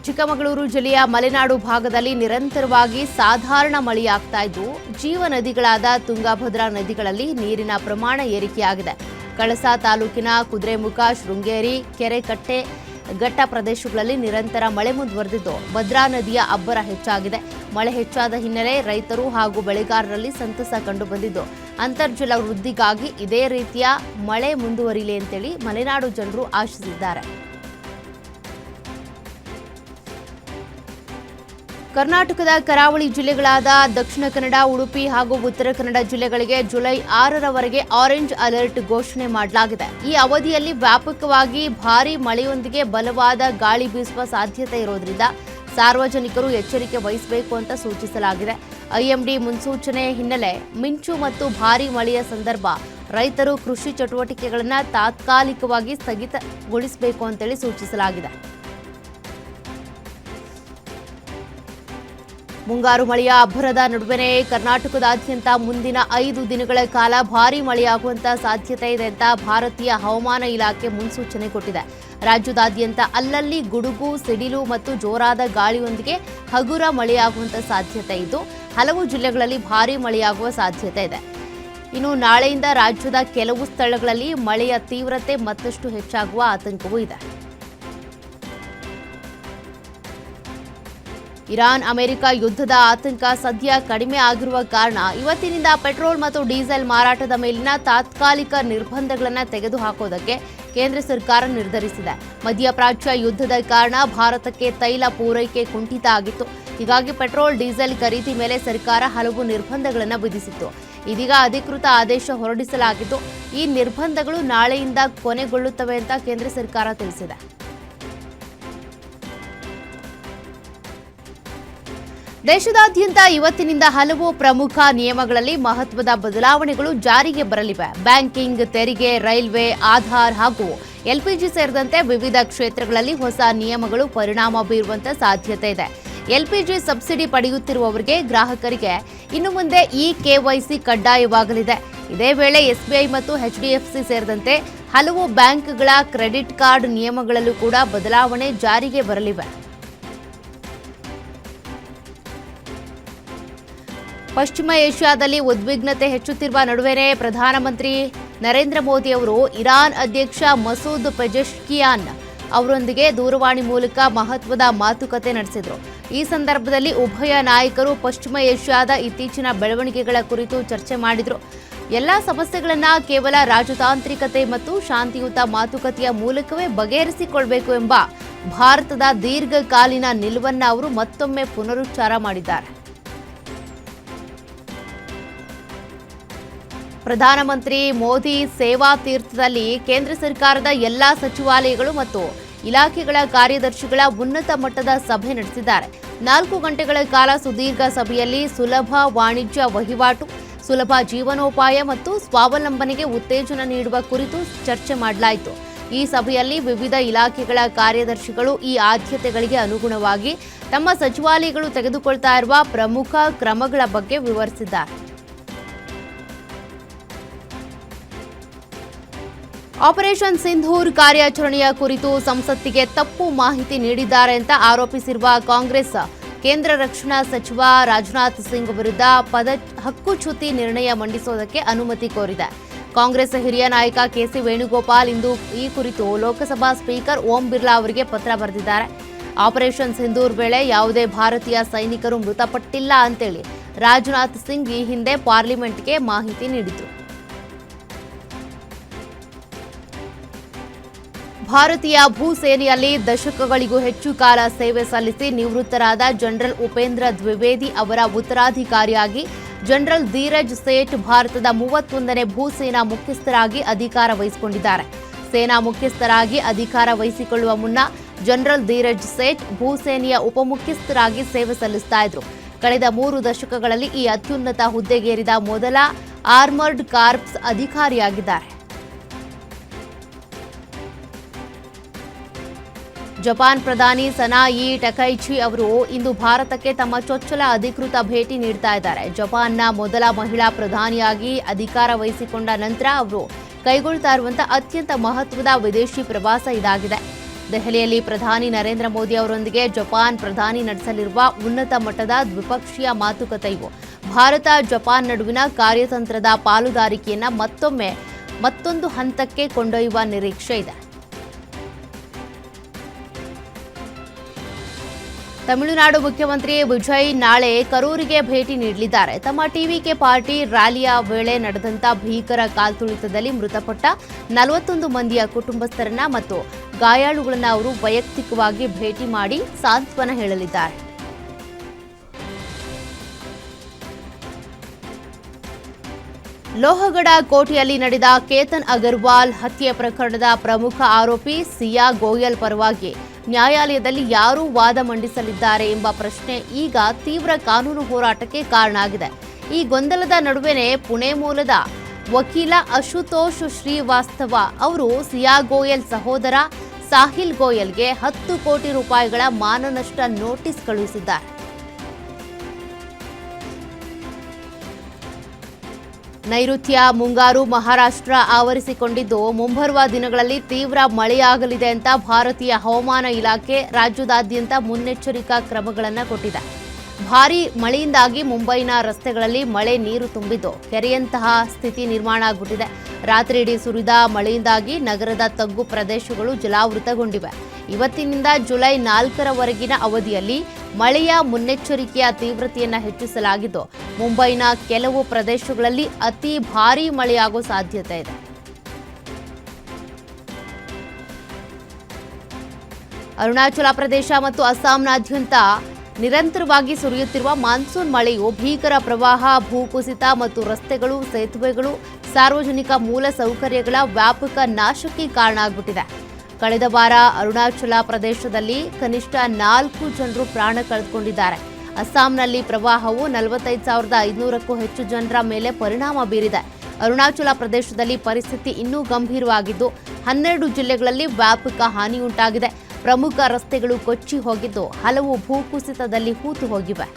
ಚಿಕ್ಕಮಗಳೂರು ಜಿಲ್ಲೆಯ ಮಲೆನಾಡು ಭಾಗದಲ್ಲಿ ನಿರಂತರವಾಗಿ ಸಾಧಾರಣ ಮಳೆಯಾಗ್ತಾ ಇದ್ದು ಜೀವ ನದಿಗಳಾದ ತುಂಗಭದ್ರಾ ನದಿಗಳಲ್ಲಿ ನೀರಿನ ಪ್ರಮಾಣ ಏರಿಕೆಯಾಗಿದೆ. ಕಳಸಾ ತಾಲೂಕಿನ ಕುದುರೆಮುಖ, ಶೃಂಗೇರಿ, ಕೆರೆಕಟ್ಟೆ ಘಟ್ಟ ಪ್ರದೇಶಗಳಲ್ಲಿ ನಿರಂತರ ಮಳೆ ಮುಂದುವರೆದಿದ್ದು ಭದ್ರಾ ನದಿಯ ಅಬ್ಬರ ಹೆಚ್ಚಾಗಿದೆ. ಮಳೆ ಹೆಚ್ಚಾದ ಹಿನ್ನೆಲೆ ರೈತರು ಹಾಗೂ ಬೆಳೆಗಾರರಲ್ಲಿ ಸಂತಸ ಕಂಡುಬಂದಿದ್ದು ಅಂತರ್ಜಲ ವೃದ್ಧಿಗಾಗಿ ಇದೇ ರೀತಿಯ ಮಳೆ ಮುಂದುವರಿಯಲಿ ಅಂತೇಳಿ ಮಲೆನಾಡು ಜನರು ಆಶಿಸಿದ್ದಾರೆ. ಕರ್ನಾಟಕದ ಕರಾವಳಿ ಜಿಲ್ಲೆಗಳಾದ ದಕ್ಷಿಣ ಕನ್ನಡ, ಉಡುಪಿ ಹಾಗೂ ಉತ್ತರ ಕನ್ನಡ ಜಿಲ್ಲೆಗಳಿಗೆ ಜುಲೈ 6ರವರೆಗೆ ಆರೆಂಜ್ ಅಲರ್ಟ್ ಘೋಷಣೆ ಮಾಡಲಾಗಿದೆ. ಈ ಅವಧಿಯಲ್ಲಿ ವ್ಯಾಪಕವಾಗಿ ಭಾರೀ ಮಳೆಯೊಂದಿಗೆ ಬಲವಾದ ಗಾಳಿ ಬೀಸುವ ಸಾಧ್ಯತೆ ಇರೋದ್ರಿಂದ ಸಾರ್ವಜನಿಕರು ಎಚ್ಚರಿಕೆ ವಹಿಸಬೇಕು ಅಂತ ಸೂಚಿಸಲಾಗಿದೆ. ಐಎಂಡಿ ಮುನ್ಸೂಚನೆ ಹಿನ್ನೆಲೆ ಮಿಂಚು ಮತ್ತು ಭಾರೀ ಮಳೆಯ ಸಂದರ್ಭ ರೈತರು ಕೃಷಿ ಚಟುವಟಿಕೆಗಳನ್ನು ತಾತ್ಕಾಲಿಕವಾಗಿ ಸ್ಥಗಿತಗೊಳಿಸಬೇಕು ಅಂತೇಳಿ ಸೂಚಿಸಲಾಗಿದೆ. ಮುಂಗಾರು ಮಳೆಯ ಅಬ್ಬರದ ನಡುವೆನೇ ಕರ್ನಾಟಕದಾದ್ಯಂತ ಮುಂದಿನ 5 ದಿನಗಳ ಕಾಲ ಭಾರೀ ಮಳೆಯಾಗುವಂತ ಸಾಧ್ಯತೆ ಇದೆ ಅಂತ ಭಾರತೀಯ ಹವಾಮಾನ ಇಲಾಖೆ ಮುನ್ಸೂಚನೆ ಕೊಟ್ಟಿದೆ. ರಾಜ್ಯದಾದ್ಯಂತ ಅಲ್ಲಲ್ಲಿ ಗುಡುಗು, ಸಿಡಿಲು ಮತ್ತು ಜೋರಾದ ಗಾಳಿಯೊಂದಿಗೆ ಹಗುರ ಮಳೆಯಾಗುವಂತ ಸಾಧ್ಯತೆ ಇದ್ದು ಹಲವು ಜಿಲ್ಲೆಗಳಲ್ಲಿ ಭಾರೀ ಮಳೆಯಾಗುವ ಸಾಧ್ಯತೆ ಇದೆ. ಇನ್ನು ನಾಳೆಯಿಂದ ರಾಜ್ಯದ ಕೆಲವು ಸ್ಥಳಗಳಲ್ಲಿ ಮಳೆಯ ತೀವ್ರತೆ ಮತ್ತಷ್ಟು ಹೆಚ್ಚಾಗುವ ಆತಂಕವೂ ಇದೆ. ಇರಾನ್ ಅಮೆರಿಕ ಯುದ್ಧದ ಆತಂಕ ಸದ್ಯ ಕಡಿಮೆ ಆಗಿರುವ ಕಾರಣ ಇವತ್ತಿನಿಂದ ಪೆಟ್ರೋಲ್ ಮತ್ತು ಡೀಸೆಲ್ ಮಾರಾಟದ ಮೇಲಿನ ತಾತ್ಕಾಲಿಕ ನಿರ್ಬಂಧಗಳನ್ನು ತೆಗೆದುಹಾಕೋದಕ್ಕೆ ಕೇಂದ್ರ ಸರ್ಕಾರ ನಿರ್ಧರಿಸಿದೆ. ಮಧ್ಯಪ್ರಾಚ್ಯ ಯುದ್ಧದ ಕಾರಣ ಭಾರತಕ್ಕೆ ತೈಲ ಪೂರೈಕೆ ಕುಂಠಿತ ಆಗಿತ್ತು. ಹೀಗಾಗಿ ಪೆಟ್ರೋಲ್, ಡೀಸೆಲ್ ಖರೀದಿ ಮೇಲೆ ಸರ್ಕಾರ ಹಲವು ನಿರ್ಬಂಧಗಳನ್ನು ವಿಧಿಸಿತ್ತು. ಇದೀಗ ಅಧಿಕೃತ ಆದೇಶ ಹೊರಡಿಸಲಾಗಿದ್ದು ಈ ನಿರ್ಬಂಧಗಳು ನಾಳೆಯಿಂದ ಕೊನೆಗೊಳ್ಳುತ್ತವೆ ಅಂತ ಕೇಂದ್ರ ಸರ್ಕಾರ ತಿಳಿಸಿದೆ. ದೇಶದಾದ್ಯಂತ ಇವತ್ತಿನಿಂದ ಹಲವು ಪ್ರಮುಖ ನಿಯಮಗಳಲ್ಲಿ ಮಹತ್ವದ ಬದಲಾವಣೆಗಳು ಜಾರಿಗೆ ಬರಲಿವೆ. ಬ್ಯಾಂಕಿಂಗ್, ತೆರಿಗೆ, ರೈಲ್ವೆ, ಆಧಾರ್ ಹಾಗೂ ಎಲ್ಪಿಜಿ ಸೇರಿದಂತೆ ವಿವಿಧ ಕ್ಷೇತ್ರಗಳಲ್ಲಿ ಹೊಸ ನಿಯಮಗಳು ಪರಿಣಾಮ ಬೀರುವಂತ ಸಾಧ್ಯತೆ ಇದೆ. ಎಲ್ಪಿಜಿ ಸಬ್ಸಿಡಿ ಪಡೆಯುತ್ತಿರುವವರಿಗೆ, ಗ್ರಾಹಕರಿಗೆ ಇನ್ನು ಮುಂದೆ ಕೆವೈಸಿ ಕಡ್ಡಾಯವಾಗಲಿದೆ. ಇದೇ ವೇಳೆ ಎಸ್ಬಿಐ ಮತ್ತು ಎಚ್ಡಿಎಫ್ಸಿ ಸೇರಿದಂತೆ ಹಲವು ಬ್ಯಾಂಕ್ಗಳ ಕ್ರೆಡಿಟ್ ಕಾರ್ಡ್ ನಿಯಮಗಳಲ್ಲೂ ಕೂಡ ಬದಲಾವಣೆ ಜಾರಿಗೆ ಬರಲಿವೆ. ಪಶ್ಚಿಮ ಏಷ್ಯಾದಲ್ಲಿ ಉದ್ವಿಗ್ನತೆ ಹೆಚ್ಚುತ್ತಿರುವ ನಡುವೆನೇ ಪ್ರಧಾನಮಂತ್ರಿ ನರೇಂದ್ರ ಮೋದಿ ಅವರು ಇರಾನ್ ಅಧ್ಯಕ್ಷ ಮಸೂದ್ ಪೆಜೆಶ್ಕಿಯಾನ್ ಅವರೊಂದಿಗೆ ದೂರವಾಣಿ ಮೂಲಕ ಮಹತ್ವದ ಮಾತುಕತೆ ನಡೆಸಿದರು. ಈ ಸಂದರ್ಭದಲ್ಲಿ ಉಭಯ ನಾಯಕರು ಪಶ್ಚಿಮ ಏಷ್ಯಾದ ಇತ್ತೀಚಿನ ಬೆಳವಣಿಗೆಗಳ ಕುರಿತು ಚರ್ಚೆ ಮಾಡಿದರು. ಎಲ್ಲ ಸಮಸ್ಯೆಗಳನ್ನು ಕೇವಲ ರಾಜತಾಂತ್ರಿಕತೆ ಮತ್ತು ಶಾಂತಿಯುತ ಮಾತುಕತೆಯ ಮೂಲಕವೇ ಬಗೆಹರಿಸಿಕೊಳ್ಳಬೇಕು ಎಂಬ ಭಾರತದ ದೀರ್ಘಕಾಲೀನ ನಿಲುವನ್ನು ಅವರು ಮತ್ತೊಮ್ಮೆ ಪುನರುಚ್ಚಾರ ಮಾಡಿದ್ದಾರೆ. ಪ್ರಧಾನಮಂತ್ರಿ ಮೋದಿ ಸೇವಾ ತೀರ್ಥದಲ್ಲಿ ಕೇಂದ್ರ ಸರ್ಕಾರದ ಎಲ್ಲಾ ಸಚಿವಾಲಯಗಳು ಮತ್ತು ಇಲಾಖೆಗಳ ಕಾರ್ಯದರ್ಶಿಗಳ ಉನ್ನತ ಮಟ್ಟದ ಸಭೆ ನಡೆಸಿದ್ದಾರೆ. 4 ಗಂಟೆಗಳ ಕಾಲ ಸುದೀರ್ಘ ಸಭೆಯಲ್ಲಿ ಸುಲಭ ವಾಣಿಜ್ಯ ವಹಿವಾಟು, ಸುಲಭ ಜೀವನೋಪಾಯ ಮತ್ತು ಸ್ವಾವಲಂಬನೆಗೆ ಉತ್ತೇಜನ ನೀಡುವ ಕುರಿತು ಚರ್ಚೆ ಮಾಡಲಾಯಿತು. ಈ ಸಭೆಯಲ್ಲಿ ವಿವಿಧ ಇಲಾಖೆಗಳ ಕಾರ್ಯದರ್ಶಿಗಳು ಈ ಆದ್ಯತೆಗಳಿಗೆ ಅನುಗುಣವಾಗಿ ತಮ್ಮ ಸಚಿವಾಲಯಗಳು ತೆಗೆದುಕೊಳ್ತಾ ಇರುವ ಪ್ರಮುಖ ಕ್ರಮಗಳ ಬಗ್ಗೆ ವಿವರಿಸಿದ್ದಾರೆ. ಆಪರೇಷನ್ ಸಿಂಧೂರ್ ಕಾರ್ಯಾಚರಣೆಯ ಕುರಿತು ಸಂಸತ್ತಿಗೆ ತಪ್ಪು ಮಾಹಿತಿ ನೀಡಿದ್ದಾರೆ ಅಂತ ಆರೋಪಿಸಿರುವ ಕಾಂಗ್ರೆಸ್ ಕೇಂದ್ರ ರಕ್ಷಣಾ ಸಚಿವ ರಾಜನಾಥ್ ಸಿಂಗ್ ವಿರುದ್ಧ ಹಕ್ಕುಚ್ಯುತಿ ನಿರ್ಣಯ ಮಂಡಿಸುವುದಕ್ಕೆ ಅನುಮತಿ ಕೋರಿದೆ. ಕಾಂಗ್ರೆಸ್ ಹಿರಿಯ ನಾಯಕ ಕೆಸಿ ವೇಣುಗೋಪಾಲ್ ಇಂದು ಈ ಕುರಿತು ಲೋಕಸಭಾ ಸ್ಪೀಕರ್ ಓಂ ಬಿರ್ಲಾ ಅವರಿಗೆ ಪತ್ರ ಬರೆದಿದ್ದಾರೆ. ಆಪರೇಷನ್ ಸಿಂಧೂರ್ ವೇಳೆ ಯಾವುದೇ ಭಾರತೀಯ ಸೈನಿಕರು ಮೃತಪಟ್ಟಿಲ್ಲ ಅಂತೇಳಿ ರಾಜನಾಥ್ ಸಿಂಗ್ ಈ ಹಿಂದೆ ಪಾರ್ಲಿಮೆಂಟ್ಗೆ ಮಾಹಿತಿ ನೀಡಿದರು. ಭಾರತೀಯ ಭೂಸೇನೆಯಲ್ಲಿ ದಶಕಗಳಿಗೂ ಹೆಚ್ಚು ಕಾಲ ಸೇವೆ ಸಲ್ಲಿಸಿ ನಿವೃತ್ತರಾದ ಜನರಲ್ ಉಪೇಂದ್ರ ದ್ವಿವೇದಿ ಅವರ ಉತ್ತರಾಧಿಕಾರಿಯಾಗಿ ಜನರಲ್ ಧೀರಜ್ ಸೇಠ್ ಭಾರತದ 31ನೇ ಭೂಸೇನಾ ಮುಖ್ಯಸ್ಥರಾಗಿ ಅಧಿಕಾರ ವಹಿಸಿಕೊಂಡಿದ್ದಾರೆ. ಸೇನಾ ಮುಖ್ಯಸ್ಥರಾಗಿ ಅಧಿಕಾರ ವಹಿಸಿಕೊಳ್ಳುವ ಮುನ್ನ ಜನರಲ್ ಧೀರಜ್ ಸೇಠ್ ಭೂಸೇನೆಯ ಉಪಮುಖ್ಯಸ್ಥರಾಗಿ ಸೇವೆ ಸಲ್ಲಿಸ್ತಾ ಇದ್ರು. ಕಳೆದ 3 ದಶಕಗಳಲ್ಲಿ ಈ ಅತ್ಯುನ್ನತ ಹುದ್ದೆಗೇರಿದ ಮೊದಲ ಆರ್ಮರ್ಡ್ ಕಾರ್ಪ್ಸ್ ಅಧಿಕಾರಿಯಾಗಿದ್ದಾರೆ. ಜಪಾನ್ ಪ್ರಧಾನಿ ಸನಾಯಿ ಟಕೈಚಿ ಅವರು ಇಂದು ಭಾರತಕ್ಕೆ ತಮ್ಮ ಚೊಚ್ಚಲ ಅಧಿಕೃತ ಭೇಟಿ ನೀಡ್ತಾ ಇದ್ದಾರೆ. ಜಪಾನ್ನ ಮೊದಲ ಮಹಿಳಾ ಪ್ರಧಾನಿಯಾಗಿ ಅಧಿಕಾರ ವಹಿಸಿಕೊಂಡ ನಂತರ ಅವರು ಕೈಗೊಳ್ತಾ ಇರುವಂತಹ ಅತ್ಯಂತ ಮಹತ್ವದ ವಿದೇಶಿ ಪ್ರವಾಸ ಇದಾಗಿದೆ. ದೆಹಲಿಯಲ್ಲಿ ಪ್ರಧಾನಿ ನರೇಂದ್ರ ಮೋದಿ ಅವರೊಂದಿಗೆ ಜಪಾನ್ ಪ್ರಧಾನಿ ನಡೆಸಲಿರುವ ಉನ್ನತ ಮಟ್ಟದ ದ್ವಿಪಕ್ಷೀಯ ಮಾತುಕತೆ ಇವು ಭಾರತ ಜಪಾನ್ ನಡುವಿನ ಕಾರ್ಯತಂತ್ರದ ಪಾಲುದಾರಿಕೆಯನ್ನ ಮತ್ತೊಂದು ಹಂತಕ್ಕೆ ಕೊಂಡೊಯ್ಯುವ ನಿರೀಕ್ಷೆ ಇದೆ. ತಮಿಳುನಾಡು ಮುಖ್ಯಮಂತ್ರಿ ವಿಜಯ್ ನಾಳೆ ಕರೂರಿಗೆ ಭೇಟಿ ನೀಡಲಿದ್ದಾರೆ. ತಮ್ಮ ಟಿವಿಕೆ ಪಾರ್ಟಿ ರ್ಯಾಲಿಯ ವೇಳೆ ನಡೆದಂತ ಭೀಕರ ಕಾಲ್ತುಳಿತದಲ್ಲಿ ಮೃತಪಟ್ಟ 41 ಮಂದಿಯ ಕುಟುಂಬಸ್ಥರನ್ನ ಮತ್ತು ಗಾಯಾಳುಗಳನ್ನ ಅವರು ವೈಯಕ್ತಿಕವಾಗಿ ಭೇಟಿ ಮಾಡಿ ಸಾಂತ್ವನ ಹೇಳಲಿದ್ದಾರೆ. ಲೋಹಗಢ ಕೋಟೆಯಲ್ಲಿ ನಡೆದ ಕೇತನ್ ಅಗರ್ವಾಲ್ ಹತ್ಯೆ ಪ್ರಕರಣದ ಪ್ರಮುಖ ಆರೋಪಿ ಸಿಯಾ ಗೋಯಲ್ ಪರವಾಗಿ ನ್ಯಾಯಾಲಯದಲ್ಲಿ ಯಾರು ವಾದ ಮಂಡಿಸಲಿದ್ದಾರೆ ಎಂಬ ಪ್ರಶ್ನೆ ಈಗ ತೀವ್ರ ಕಾನೂನು ಹೋರಾಟಕ್ಕೆ ಕಾರಣ ಆಗಿದೆ. ಈ ಗೊಂದಲದ ನಡುವೆನೇ ಪುಣೆ ಮೂಲದ ವಕೀಲ ಅಶುತೋಷ್ ಶ್ರೀವಾಸ್ತವ ಅವರು ಸಿಯಾ ಗೋಯಲ್ ಸಹೋದರ ಸಾಹಿಲ್ ಗೋಯಲ್ಗೆ 10 ಕೋಟಿ ರೂಪಾಯಿಗಳ ಮಾನನಷ್ಟ ನೋಟಿಸ್ ಕಳುಹಿಸಿದ್ದಾರೆ. ನೈಋತ್ಯ ಮುಂಗಾರು ಮಹಾರಾಷ್ಟ್ರ ಆವರಿಸಿಕೊಂಡಿದ್ದು ಮುಂಬರುವ ದಿನಗಳಲ್ಲಿ ತೀವ್ರ ಮಳೆಯಾಗಲಿದೆ ಅಂತ ಭಾರತೀಯ ಹವಾಮಾನ ಇಲಾಖೆ ರಾಜ್ಯದಾದ್ಯಂತ ಮುನ್ನೆಚ್ಚರಿಕಾ ಕ್ರಮಗಳನ್ನು ಕೊಟ್ಟಿದೆ. ಭಾರೀ ಮಳೆಯಿಂದಾಗಿ ಮುಂಬೈನ ರಸ್ತೆಗಳಲ್ಲಿ ಮಳೆ ನೀರು ತುಂಬಿದ್ದು ಕೆರೆಯಂತಹ ಸ್ಥಿತಿ ನಿರ್ಮಾಣ ಆಗಿಬಿಟ್ಟಿದೆ. ರಾತ್ರಿಯಿಡೀ ಸುರಿದ ಮಳೆಯಿಂದಾಗಿ ನಗರದ ತಗ್ಗು ಪ್ರದೇಶಗಳು ಜಲಾವೃತಗೊಂಡಿವೆ. ಇವತ್ತಿನಿಂದ ಜುಲೈ 4ರವರೆಗಿನ ಅವಧಿಯಲ್ಲಿ ಮಳೆಯ ಮುನ್ನೆಚ್ಚರಿಕೆಯ ತೀವ್ರತೆಯನ್ನು ಹೆಚ್ಚಿಸಲಾಗಿದ್ದು ಮುಂಬೈನ ಕೆಲವು ಪ್ರದೇಶಗಳಲ್ಲಿ ಅತಿ ಭಾರೀ ಮಳೆಯಾಗುವ ಸಾಧ್ಯತೆ ಇದೆ. ಅರುಣಾಚಲ ಪ್ರದೇಶ ಮತ್ತು ಅಸ್ಸಾಂನಾದ್ಯಂತ ನಿರಂತರವಾಗಿ ಸುರಿಯುತ್ತಿರುವ ಮಾನ್ಸೂನ್ ಮಳೆಯು ಭೀಕರ ಪ್ರವಾಹ, ಭೂಕುಸಿತ ಮತ್ತು ರಸ್ತೆಗಳು, ಸೇತುವೆಗಳು, ಸಾರ್ವಜನಿಕ ಮೂಲ ಸೌಕರ್ಯಗಳ ವ್ಯಾಪಕ ನಾಶಕ್ಕೆ ಕಾರಣ ಆಗಿಬಿಟ್ಟಿದೆ. ಕಳೆದ ವಾರ ಅರುಣಾಚಲ ಪ್ರದೇಶದಲ್ಲಿ ಕನಿಷ್ಠ 4 ಜನರು ಪ್ರಾಣ ಕಳೆದುಕೊಂಡಿದ್ದಾರೆ. ಅಸ್ಸಾಂನಲ್ಲಿ ಪ್ರವಾಹವು 45,500ಕ್ಕೂ ಹೆಚ್ಚು ಜನರ ಮೇಲೆ ಪರಿಣಾಮ ಬೀರಿದೆ. ಅರುಣಾಚಲ ಪ್ರದೇಶದಲ್ಲಿ ಪರಿಸ್ಥಿತಿ ಇನ್ನೂ ಗಂಭೀರವಾಗಿದ್ದು 12 ಜಿಲ್ಲೆಗಳಲ್ಲಿ ವ್ಯಾಪಕ ಹಾನಿಯುಂಟಾಗಿದೆ. ಪ್ರಮುಖ ರಸ್ತೆಗಳು ಕೊಚ್ಚಿ ಹೋಗಿದ್ದು ಹಲವು ಭೂಕುಸಿತದಲ್ಲಿ ಹೂತು ಹೋಗಿವೆ.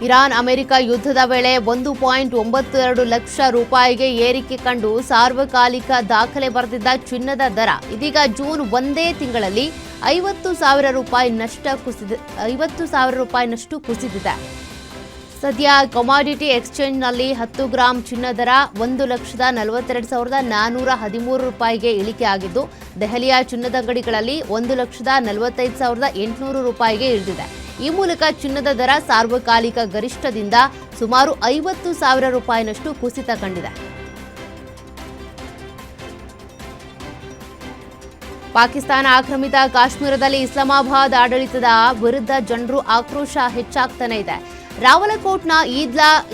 ಇರಾನ್ ಅಮೆರಿಕ ಯುದ್ಧದ ವೇಳೆ 1.92 ಲಕ್ಷ ರೂಪಾಯಿಗೆ ಏರಿಕೆ ಕಂಡು ಸಾರ್ವಕಾಲಿಕ ದಾಖಲೆ ಬರೆದಿದ್ದ ಚಿನ್ನದ ದರ ಇದೀಗ ಜೂನ್ ಒಂದೇ ತಿಂಗಳಲ್ಲಿ 50,000 ರೂಪಾಯಿನಷ್ಟು ಕುಸಿದಿದೆ. ಸದ್ಯ ಕಮಾಡಿಟಿ ಎಕ್ಸ್ಚೇಂಜ್ನಲ್ಲಿ 10 ಗ್ರಾಂ ಚಿನ್ನ ದರ 1,42,413 ರೂಪಾಯಿಗೆ ಇಳಿಕೆಯಾಗಿದ್ದು ದೆಹಲಿಯ ಚಿನ್ನದಂಗಡಿಗಳಲ್ಲಿ 1,45,800 ರೂಪಾಯಿಗೆ ಇಳಿದಿದೆ. ಈ ಮೂಲಕ ಚಿನ್ನದ ದರ ಸಾರ್ವಕಾಲಿಕ ಗರಿಷ್ಠದಿಂದ ಸುಮಾರು 50,000 ರೂಪಾಯಿನಷ್ಟು ಕುಸಿತ ಕಂಡಿದೆ. ಪಾಕಿಸ್ತಾನ ಆಕ್ರಮಿತ ಕಾಶ್ಮೀರದಲ್ಲಿ ಇಸ್ಲಾಮಾಬಾದ್ ಆಡಳಿತದ ವಿರುದ್ಧ ಜನರು ಆಕ್ರೋಶ ಹೆಚ್ಚಾಗ್ತಾನೆ ಇದೆ. ರಾವಲಕೋಟ್ನ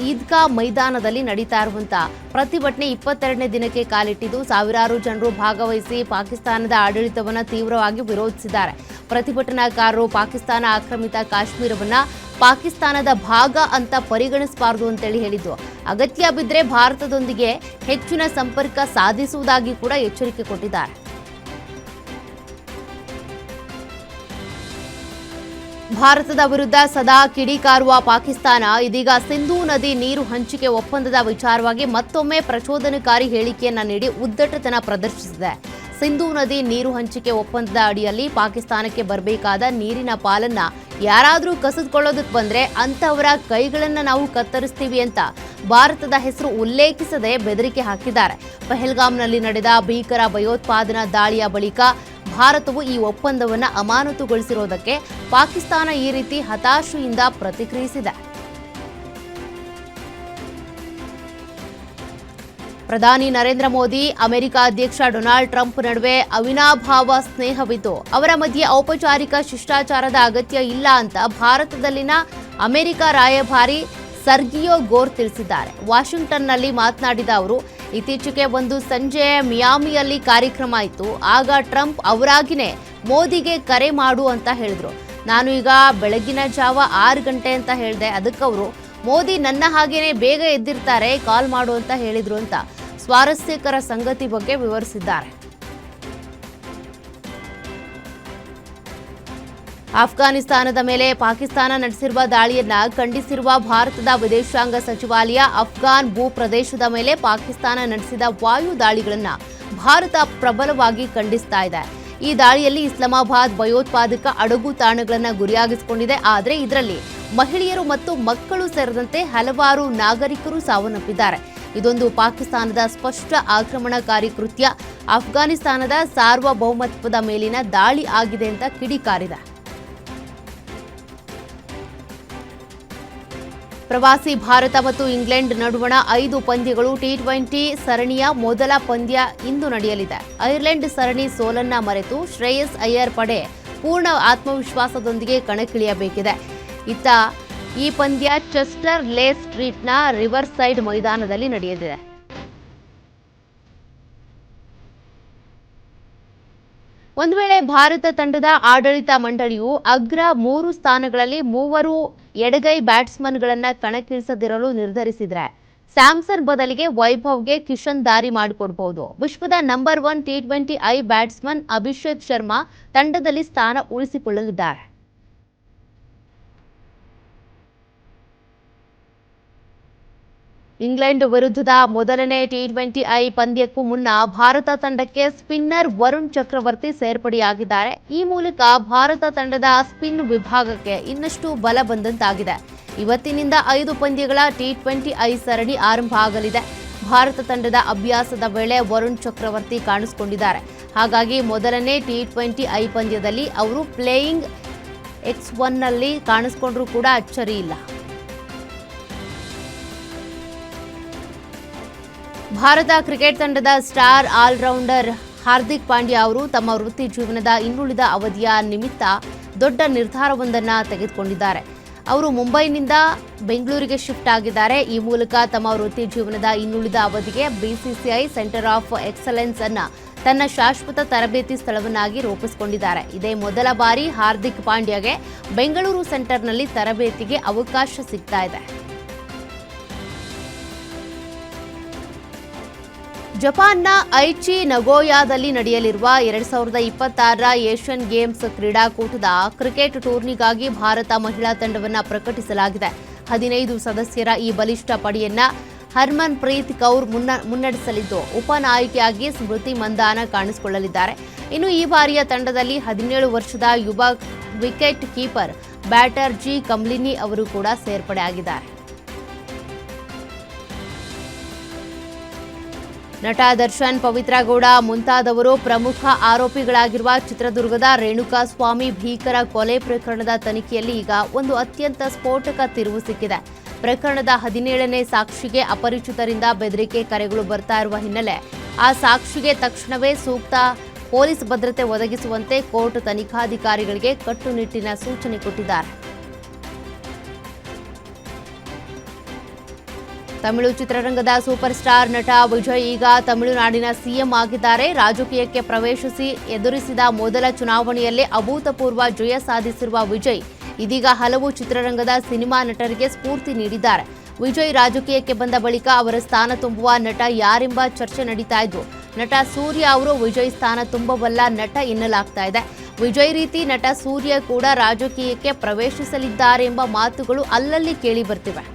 ಈದ್ಗಾ ಮೈದಾನದಲ್ಲಿ ನಡೀತಾ ಇರುವಂತಹ ಪ್ರತಿಭಟನೆ 22ನೇ ದಿನಕ್ಕೆ ಕಾಲಿಟ್ಟಿದ್ದು ಸಾವಿರಾರು ಜನರು ಭಾಗವಹಿಸಿ ಪಾಕಿಸ್ತಾನದ ಆಡಳಿತವನ್ನು ತೀವ್ರವಾಗಿ ವಿರೋಧಿಸಿದ್ದಾರೆ. ಪ್ರತಿಭಟನಾಕಾರರು ಪಾಕಿಸ್ತಾನ ಆಕ್ರಮಿತ ಕಾಶ್ಮೀರವನ್ನ ಪಾಕಿಸ್ತಾನದ ಭಾಗ ಅಂತ ಪರಿಗಣಿಸಬಾರದು ಅಂತೇಳಿ ಹೇಳಿದ್ದು, ಅಗತ್ಯ ಬಿದ್ದರೆ ಭಾರತದೊಂದಿಗೆ ಹೆಚ್ಚಿನ ಸಂಪರ್ಕ ಸಾಧಿಸುವುದಾಗಿ ಕೂಡ ಎಚ್ಚರಿಕೆ ಕೊಟ್ಟಿದ್ದಾರೆ. ಭಾರತದ ವಿರುದ್ಧ ಸದಾ ಕಿಡಿಕಾರುವ ಪಾಕಿಸ್ತಾನ ಇದೀಗ ಸಿಂಧೂ ನದಿ ನೀರು ಹಂಚಿಕೆ ಒಪ್ಪಂದದ ವಿಚಾರವಾಗಿ ಮತ್ತೊಮ್ಮೆ ಪ್ರಚೋದನಕಾರಿ ಹೇಳಿಕೆಯನ್ನ ನೀಡಿ ಉದ್ದಟತನ ಪ್ರದರ್ಶಿಸಿದೆ. ಸಿಂಧೂ ನದಿ ನೀರು ಹಂಚಿಕೆ ಒಪ್ಪಂದದ ಅಡಿಯಲ್ಲಿ ಪಾಕಿಸ್ತಾನಕ್ಕೆ ಬರಬೇಕಾದ ನೀರಿನ ಪಾಲನ್ನ ಯಾರಾದರೂ ಕಸಿದುಕೊಳ್ಳೋದಕ್ಕೆ ಬಂದ್ರೆ ಅಂತವರ ಕೈಗಳನ್ನ ನಾವು ಕತ್ತರಿಸ್ತೀವಿ ಅಂತ ಭಾರತದ ಹೆಸರು ಉಲ್ಲೇಖಿಸದೆ ಬೆದರಿಕೆ ಹಾಕಿದ್ದಾರೆ. ಪಹಲ್ಗಾಮ್ನಲ್ಲಿ ನಡೆದ ಭೀಕರ ಭಯೋತ್ಪಾದನಾ ದಾಳಿಯ ಬಳಿಕ ಭಾರತವು ಈ ಒಪ್ಪಂದವನ್ನು ಅಮಾನತುಗೊಳಿಸಿರುವುದಕ್ಕೆ ಪಾಕಿಸ್ತಾನ ಈ ರೀತಿ ಹತಾಶೆಯಿಂದ ಪ್ರತಿಕ್ರಿಯಿಸಿದೆ. ಪ್ರಧಾನಿ ನರೇಂದ್ರ ಮೋದಿ ಅಮೆರಿಕ ಅಧ್ಯಕ್ಷ ಡೊನಾಲ್ಡ್ ಟ್ರಂಪ್ ನಡುವೆ ಅವಿನಾಭಾವ ಸ್ನೇಹವಿದ್ದು ಅವರ ಮಧ್ಯೆ ಔಪಚಾರಿಕ ಶಿಷ್ಟಾಚಾರದ ಅಗತ್ಯ ಇಲ್ಲ ಅಂತ ಭಾರತದಲ್ಲಿನ ಅಮೆರಿಕ ರಾಯಭಾರಿ ಸರ್ಗಿಯೋ ಗೋರ್ ತಿಳಿಸಿದ್ದಾರೆ. ವಾಷಿಂಗ್ಟನ್ನಲ್ಲಿ ಮಾತನಾಡಿದ ಅವರು, ಇತ್ತೀಚೆಗೆ ಒಂದು ಸಂಜೆ ಮಿಯಾಮಿಯಲ್ಲಿ ಕಾರ್ಯಕ್ರಮ ಇತ್ತು. ಆಗ ಟ್ರಂಪ್ ಅವರಾಗಿನೇ ಮೋದಿಗೆ ಕರೆ ಮಾಡು ಅಂತ ಹೇಳಿದ್ರು. ನಾನು ಈಗ ಬೆಳಗಿನ ಜಾವ 6 ಗಂಟೆ ಅಂತ ಹೇಳಿದೆ. ಅದಕ್ಕವರು ಮೋದಿ ನನ್ನ ಹಾಗೇನೆ ಬೇಗ ಎದ್ದಿರ್ತಾರೆ, ಕಾಲ್ ಮಾಡು ಅಂತ ಹೇಳಿದ್ರು ಅಂತ ಸ್ವಾರಸ್ಯಕರ ಸಂಗತಿ ಬಗ್ಗೆ ವಿವರಿಸಿದ್ದಾರೆ. ಅಫ್ಘಾನಿಸ್ತಾನದ ಮೇಲೆ ಪಾಕಿಸ್ತಾನ ನಡೆಸಿರುವ ದಾಳಿಯನ್ನ ಖಂಡಿಸಿರುವ ಭಾರತದ ವಿದೇಶಾಂಗ ಸಚಿವಾಲಯ ಅಫ್ಘಾನ್ ಭೂ ಪ್ರದೇಶದ ಮೇಲೆ ಪಾಕಿಸ್ತಾನ ನಡೆಸಿದ ವಾಯು ದಾಳಿಗಳನ್ನ ಭಾರತ ಪ್ರಬಲವಾಗಿ ಖಂಡಿಸ್ತಾ ಇದೆ. ಈ ದಾಳಿಯಲ್ಲಿ ಇಸ್ಲಾಮಾಬಾದ್ ಭಯೋತ್ಪಾದಕ ಅಡಗು ತಾಣಗಳನ್ನು ಗುರಿಯಾಗಿಸಿಕೊಂಡಿದೆ. ಆದರೆ ಇದರಲ್ಲಿ ಮಹಿಳೆಯರು ಮತ್ತು ಮಕ್ಕಳು ಸೇರಿದಂತೆ ಹಲವಾರು ನಾಗರಿಕರು ಸಾವನ್ನಪ್ಪಿದ್ದಾರೆ. ಇದೊಂದು ಪಾಕಿಸ್ತಾನದ ಸ್ಪಷ್ಟ ಆಕ್ರಮಣಕಾರಿ ಕೃತ್ಯ. ಅಫ್ಘಾನಿಸ್ತಾನದ ಸಾರ್ವಭೌಮತ್ವದ ಮೇಲಿನ ದಾಳಿ ಆಗಿದೆ ಅಂತ ಕಿಡಿಕಾರಿದೆ. ಪ್ರವಾಸಿ ಭಾರತ ಮತ್ತು ಇಂಗ್ಲೆಂಡ್ ನಡುವಣ 5 ಪಂದ್ಯಗಳು ಟಿ20 ಸರಣಿಯ ಮೊದಲ ಪಂದ್ಯ ಇಂದು ನಡೆಯಲಿದೆ. ಐರ್ಲೆಂಡ್ ಸರಣಿ ಸೋಲನ್ನ ಮರೆತು ಶ್ರೇಯಸ್ ಅಯ್ಯರ್ ಪಡೆ ಪೂರ್ಣ ಆತ್ಮವಿಶ್ವಾಸದೊಂದಿಗೆ ಕಣಕ್ಕಿಳಿಯಬೇಕಿದೆ. ಇತ್ತ ಈ ಪಂದ್ಯ ಚೆಸ್ಟರ್ ಲೇ ಸ್ಟ್ರೀಟ್ನ ರಿವರ್ ಸೈಡ್ ಮೈದಾನದಲ್ಲಿ ನಡೆಯಲಿದೆ. ಒಂದು ವೇಳೆ ಭಾರತ ತಂಡದ ಆಡಳಿತ ಮಂಡಳಿಯು ಅಗ್ರ 3 ಸ್ಥಾನಗಳಲ್ಲಿ 3 ಎಡಗೈ ಬ್ಯಾಟ್ಸ್ಮನ್ಗಳನ್ನ ಕಣಕ್ಕಿಳಿಸದಿರಲು ನಿರ್ಧರಿಸಿದ್ರೆ ಸ್ಯಾಮ್ಸನ್ ಬದಲಿಗೆ ವೈಭವ್ಗೆ ಕಿಶನ್ ದಾರಿ ಮಾಡಿಕೊಡಬಹುದು. ವಿಶ್ವದ number 1 T20 batsman Abhishek Sharma ತಂಡದಲ್ಲಿ ಸ್ಥಾನ ಉಳಿಸಿಕೊಳ್ಳಲಿದ್ದಾರೆ. ಇಂಗ್ಲೆಂಡ್ ವಿರುದ್ಧದ ಮೊದಲನೇ ಟಿ20 ಪಂದ್ಯಕ್ಕೂ ಮುನ್ನ ಭಾರತ ತಂಡಕ್ಕೆ ಸ್ಪಿನ್ನರ್ ವರುಣ್ ಚಕ್ರವರ್ತಿ ಸೇರ್ಪಡೆಯಾಗಿದ್ದಾರೆ. ಈ ಮೂಲಕ ಭಾರತ ತಂಡದ ಸ್ಪಿನ್ ವಿಭಾಗಕ್ಕೆ ಇನ್ನಷ್ಟು ಬಲ ಬಂದಂತಾಗಿದೆ. ಇವತ್ತಿನಿಂದ 5 ಪಂದ್ಯಗಳ ಟಿ20 ಸರಣಿ ಆರಂಭ ಆಗಲಿದೆ. ಭಾರತ ತಂಡದ ಅಭ್ಯಾಸದ ವೇಳೆ ವರುಣ್ ಚಕ್ರವರ್ತಿ ಕಾಣಿಸಿಕೊಂಡಿದ್ದಾರೆ. ಹಾಗಾಗಿ ಮೊದಲನೇ ಟಿ20 ಪಂದ್ಯದಲ್ಲಿ ಅವರು ಪ್ಲೇಯಿಂಗ್ X1ನಲ್ಲಿ ಕಾಣಿಸಿಕೊಂಡ್ರೂ ಕೂಡ ಅಚ್ಚರಿ ಇಲ್ಲ. ಭಾರತ ಕ್ರಿಕೆಟ್ ತಂಡದ ಸ್ಟಾರ್ ಆಲ್ರೌಂಡರ್ ಹಾರ್ದಿಕ್ ಪಾಂಡ್ಯ ಅವರು ತಮ್ಮ ವೃತ್ತಿ ಜೀವನದ ಇನ್ನುಳಿದ ಅವಧಿಯ ನಿಮಿತ್ತ ದೊಡ್ಡ ನಿರ್ಧಾರವೊಂದನ್ನು ತೆಗೆದುಕೊಂಡಿದ್ದಾರೆ. ಅವರು ಮುಂಬೈನಿಂದ ಬೆಂಗಳೂರಿಗೆ ಶಿಫ್ಟ್ ಆಗಿದ್ದಾರೆ. ಈ ಮೂಲಕ ತಮ್ಮ ವೃತ್ತಿ ಜೀವನದ ಇನ್ನುಳಿದ ಅವಧಿಗೆ ಬಿಸಿಸಿಐ ಸೆಂಟರ್ ಆಫ್ ಎಕ್ಸಲೆನ್ಸ್ ಅನ್ನ ತನ್ನ ಶಾಶ್ವತ ತರಬೇತಿ ಸ್ಥಳವನ್ನಾಗಿ ರೂಪಿಸಿಕೊಂಡಿದ್ದಾರೆ. ಇದೇ ಮೊದಲ ಬಾರಿ ಹಾರ್ದಿಕ್ ಪಾಂಡ್ಯಗೆ ಬೆಂಗಳೂರು ಸೆಂಟರ್ನಲ್ಲಿ ತರಬೇತಿಗೆ ಅವಕಾಶ ಸಿಗ್ತಾ ಇದೆ. ಜಪಾನ್ನ ಐಚಿ ನಗೋಯಾದಲ್ಲಿ ನಡೆಯಲಿರುವ 2026ರ ಏಷ್ಯನ್ ಗೇಮ್ಸ್ ಕ್ರೀಡಾಕೂಟದ ಕ್ರಿಕೆಟ್ ಟೂರ್ನಿಗಾಗಿ ಭಾರತ ಮಹಿಳಾ ತಂಡವನ್ನು ಪ್ರಕಟಿಸಲಾಗಿದೆ. 15 ಸದಸ್ಯರ ಈ ಬಲಿಷ್ಠ ಪಡೆಯನ್ನ ಹರ್ಮನ್ ಪ್ರೀತ್ ಕೌರ್ ಮುನ್ನಡೆಸಲಿದ್ದು ಉಪನಾಯಕಿಯಾಗಿ ಸ್ಮೃತಿ ಮಂದಾನ ಕಾಣಿಸಿಕೊಳ್ಳಲಿದ್ದಾರೆ. ಇನ್ನು ಈ ಬಾರಿಯ ತಂಡದಲ್ಲಿ 17 ವರ್ಷದ ಯುವ ವಿಕೆಟ್ ಕೀಪರ್ ಬ್ಯಾಟರ್ ಜಿ ಕಮ್ಲಿನಿ ಅವರು ಕೂಡ ಸೇರ್ಪಡೆಯಾಗಿದ್ದಾರೆ. ನಟ ದರ್ಶನ್, ಪವಿತ್ರ ಗೌಡ ಮುಂತಾದವರು ಪ್ರಮುಖ ಆರೋಪಿಗಳಾಗಿರುವ ಚಿತ್ರದುರ್ಗದ ರೇಣುಕಾಸ್ವಾಮಿ ಭೀಕರ ಕೊಲೆ ಪ್ರಕರಣದ ತನಿಖೆಯಲ್ಲಿ ಈಗ ಒಂದು ಅತ್ಯಂತ ಸ್ಫೋಟಕ ತಿರುವು ಸಿಕ್ಕಿದೆ. ಪ್ರಕರಣದ 17ನೇ ಸಾಕ್ಷಿಗೆ ಅಪರಿಚಿತರಿಂದ ಬೆದರಿಕೆ ಕರೆಗಳು ಬರ್ತಾ ಇರುವ ಹಿನ್ನೆಲೆ ಆ ಸಾಕ್ಷಿಗೆ ತಕ್ಷಣವೇ ಸೂಕ್ತ ಪೊಲೀಸ್ ಭದ್ರತೆ ಒದಗಿಸುವಂತೆ ಕೋರ್ಟ್ ತನಿಖಾಧಿಕಾರಿಗಳಿಗೆ ಕಟ್ಟುನಿಟ್ಟಿನ ಸೂಚನೆ ಕೊಟ್ಟಿದ್ದಾರೆ. ತಮಿಳು ಚಿತ್ರರಂಗದ ಸೂಪರ್ ಸ್ಟಾರ್ ನಟ ವಿಜಯ್ ಈಗ ತಮಿಳುನಾಡಿನ ಸಿಎಂ ಆಗಿದ್ದಾರೆ. ರಾಜಕೀಯಕ್ಕೆ ಪ್ರವೇಶಿಸಿ ಎದುರಿಸಿದ ಮೊದಲ ಚುನಾವಣೆಯಲ್ಲೇ ಅಭೂತಪೂರ್ವ ಜಯ ಸಾಧಿಸಿರುವ ವಿಜಯ್ ಇದೀಗ ಹಲವು ಚಿತ್ರರಂಗದ ಸಿನಿಮಾ ನಟರಿಗೆ ಸ್ಫೂರ್ತಿ ನೀಡಿದ್ದಾರೆ. ವಿಜಯ್ ರಾಜಕೀಯಕ್ಕೆ ಬಂದ ಬಳಿಕ ಅವರ ಸ್ಥಾನ ತುಂಬುವ ನಟ ಯಾರೆಂಬ ಚರ್ಚೆ ನಡೀತಾ ಇದ್ದು, ನಟ ಸೂರ್ಯ ಅವರು ವಿಜಯ್ ಸ್ಥಾನ ತುಂಬಬಲ್ಲ ನಟ ಎನ್ನಲಾಗ್ತಾ ಇದೆ. ವಿಜಯ್ ರೀತಿ ನಟ ಸೂರ್ಯ ಕೂಡ ರಾಜಕೀಯಕ್ಕೆ ಪ್ರವೇಶಿಸಲಿದ್ದಾರೆ ಎಂಬ ಮಾತುಗಳು ಅಲ್ಲಲ್ಲಿ ಕೇಳಿ ಬರ್ತಿವೆ.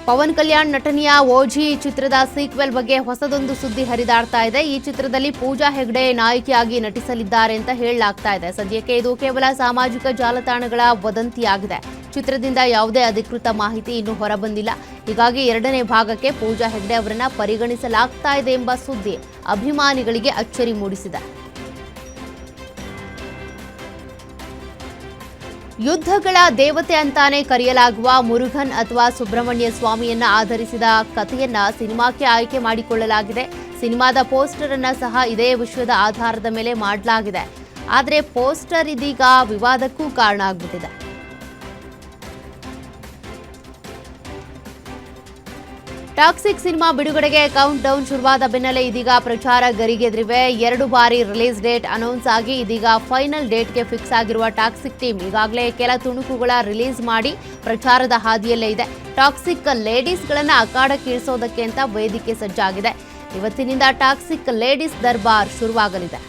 ಪವನ್ ಕಲ್ಯಾಣ್ ನಟನೆಯ ಓಜಿ ಚಿತ್ರದ ಸೀಕ್ವೆಲ್ ಬಗ್ಗೆ ಹೊಸದೊಂದು ಸುದ್ದಿ ಹರಿದಾಡ್ತಾ ಇದೆ. ಈ ಚಿತ್ರದಲ್ಲಿ ಪೂಜಾ ಹೆಗ್ಡೆ ನಾಯಕಿಯಾಗಿ ನಟಿಸಲಿದ್ದಾರೆ ಅಂತ ಹೇಳಲಾಗ್ತಾ ಇದೆ. ಸದ್ಯಕ್ಕೆ ಇದು ಕೇವಲ ಸಾಮಾಜಿಕ ಜಾಲತಾಣಗಳ ವದಂತಿಯಾಗಿದೆ. ಚಿತ್ರದಿಂದ ಯಾವುದೇ ಅಧಿಕೃತ ಮಾಹಿತಿ ಇನ್ನೂ ಹೊರಬಂದಿಲ್ಲ. ಹೀಗಾಗಿ 2ನೇ ಭಾಗಕ್ಕೆ ಪೂಜಾ ಹೆಗ್ಡೆ ಅವರನ್ನ ಪರಿಗಣಿಸಲಾಗ್ತಾ ಇದೆ ಎಂಬ ಸುದ್ದಿ ಅಭಿಮಾನಿಗಳಿಗೆ ಅಚ್ಚರಿ ಮೂಡಿಸಿದೆ. ಯುದ್ಧಗಳ ದೇವತೆ ಅಂತಾನೆ ಕರೆಯಲಾಗುವ ಮುರುಘನ್ ಅಥವಾ ಸುಬ್ರಹ್ಮಣ್ಯ ಸ್ವಾಮಿಯನ್ನ ಆಧರಿಸಿದ ಕಥೆಯನ್ನ ಸಿನಿಮಾಕ್ಕೆ ಆಯ್ಕೆ ಮಾಡಿಕೊಳ್ಳಲಾಗಿದೆ. ಸಿನಿಮಾದ ಪೋಸ್ಟರ್ ಅನ್ನ ಸಹ ಇದೇ ವಿಷಯದ ಆಧಾರದ ಮೇಲೆ ಮಾಡಲಾಗಿದೆ. ಆದರೆ ಪೋಸ್ಟರ್ ಇದೀಗ ವಿವಾದಕ್ಕೂ ಕಾರಣ ಆಗ್ಬಿಟ್ಟಿದೆ. ಟಾಕ್ಸಿಕ್ ಸಿನಿಮಾ ಬಿಡುಗಡೆಗೆ ಕೌಂಟ್ ಡೌನ್ ಶುರುವಾದ ಬೆನ್ನಲ್ಲೇ ಇದೀಗ ಪ್ರಚಾರ ಗರಿಗೆದರಿವೆ. 2 ಬಾರಿ ರಿಲೀಸ್ ಡೇಟ್ ಅನೌನ್ಸ್ ಆಗಿ ಇದೀಗ ಫೈನಲ್ ಡೇಟ್ಗೆ ಫಿಕ್ಸ್ ಆಗಿರುವ ಟಾಕ್ಸಿಕ್ ಟೀಮ್ ಈಗಾಗಲೇ ಕೆಲ ತುಣುಕುಗಳ ರಿಲೀಸ್ ಮಾಡಿ ಪ್ರಚಾರದ ಹಾದಿಯಲ್ಲೇ ಇದೆ. ಟಾಕ್ಸಿಕ್ ಲೇಡೀಸ್ಗಳನ್ನ ಅಖಾಡಕ್ಕೆ ಇಳಿಸೋದಕ್ಕೆ ಅಂತ ವೇದಿಕೆ ಸಜ್ಜಾಗಿದೆ. ಇವತ್ತಿನಿಂದ ಟಾಕ್ಸಿಕ್ ಲೇಡೀಸ್ ದರ್ಬಾರ್ ಶುರುವಾಗಲಿದೆ.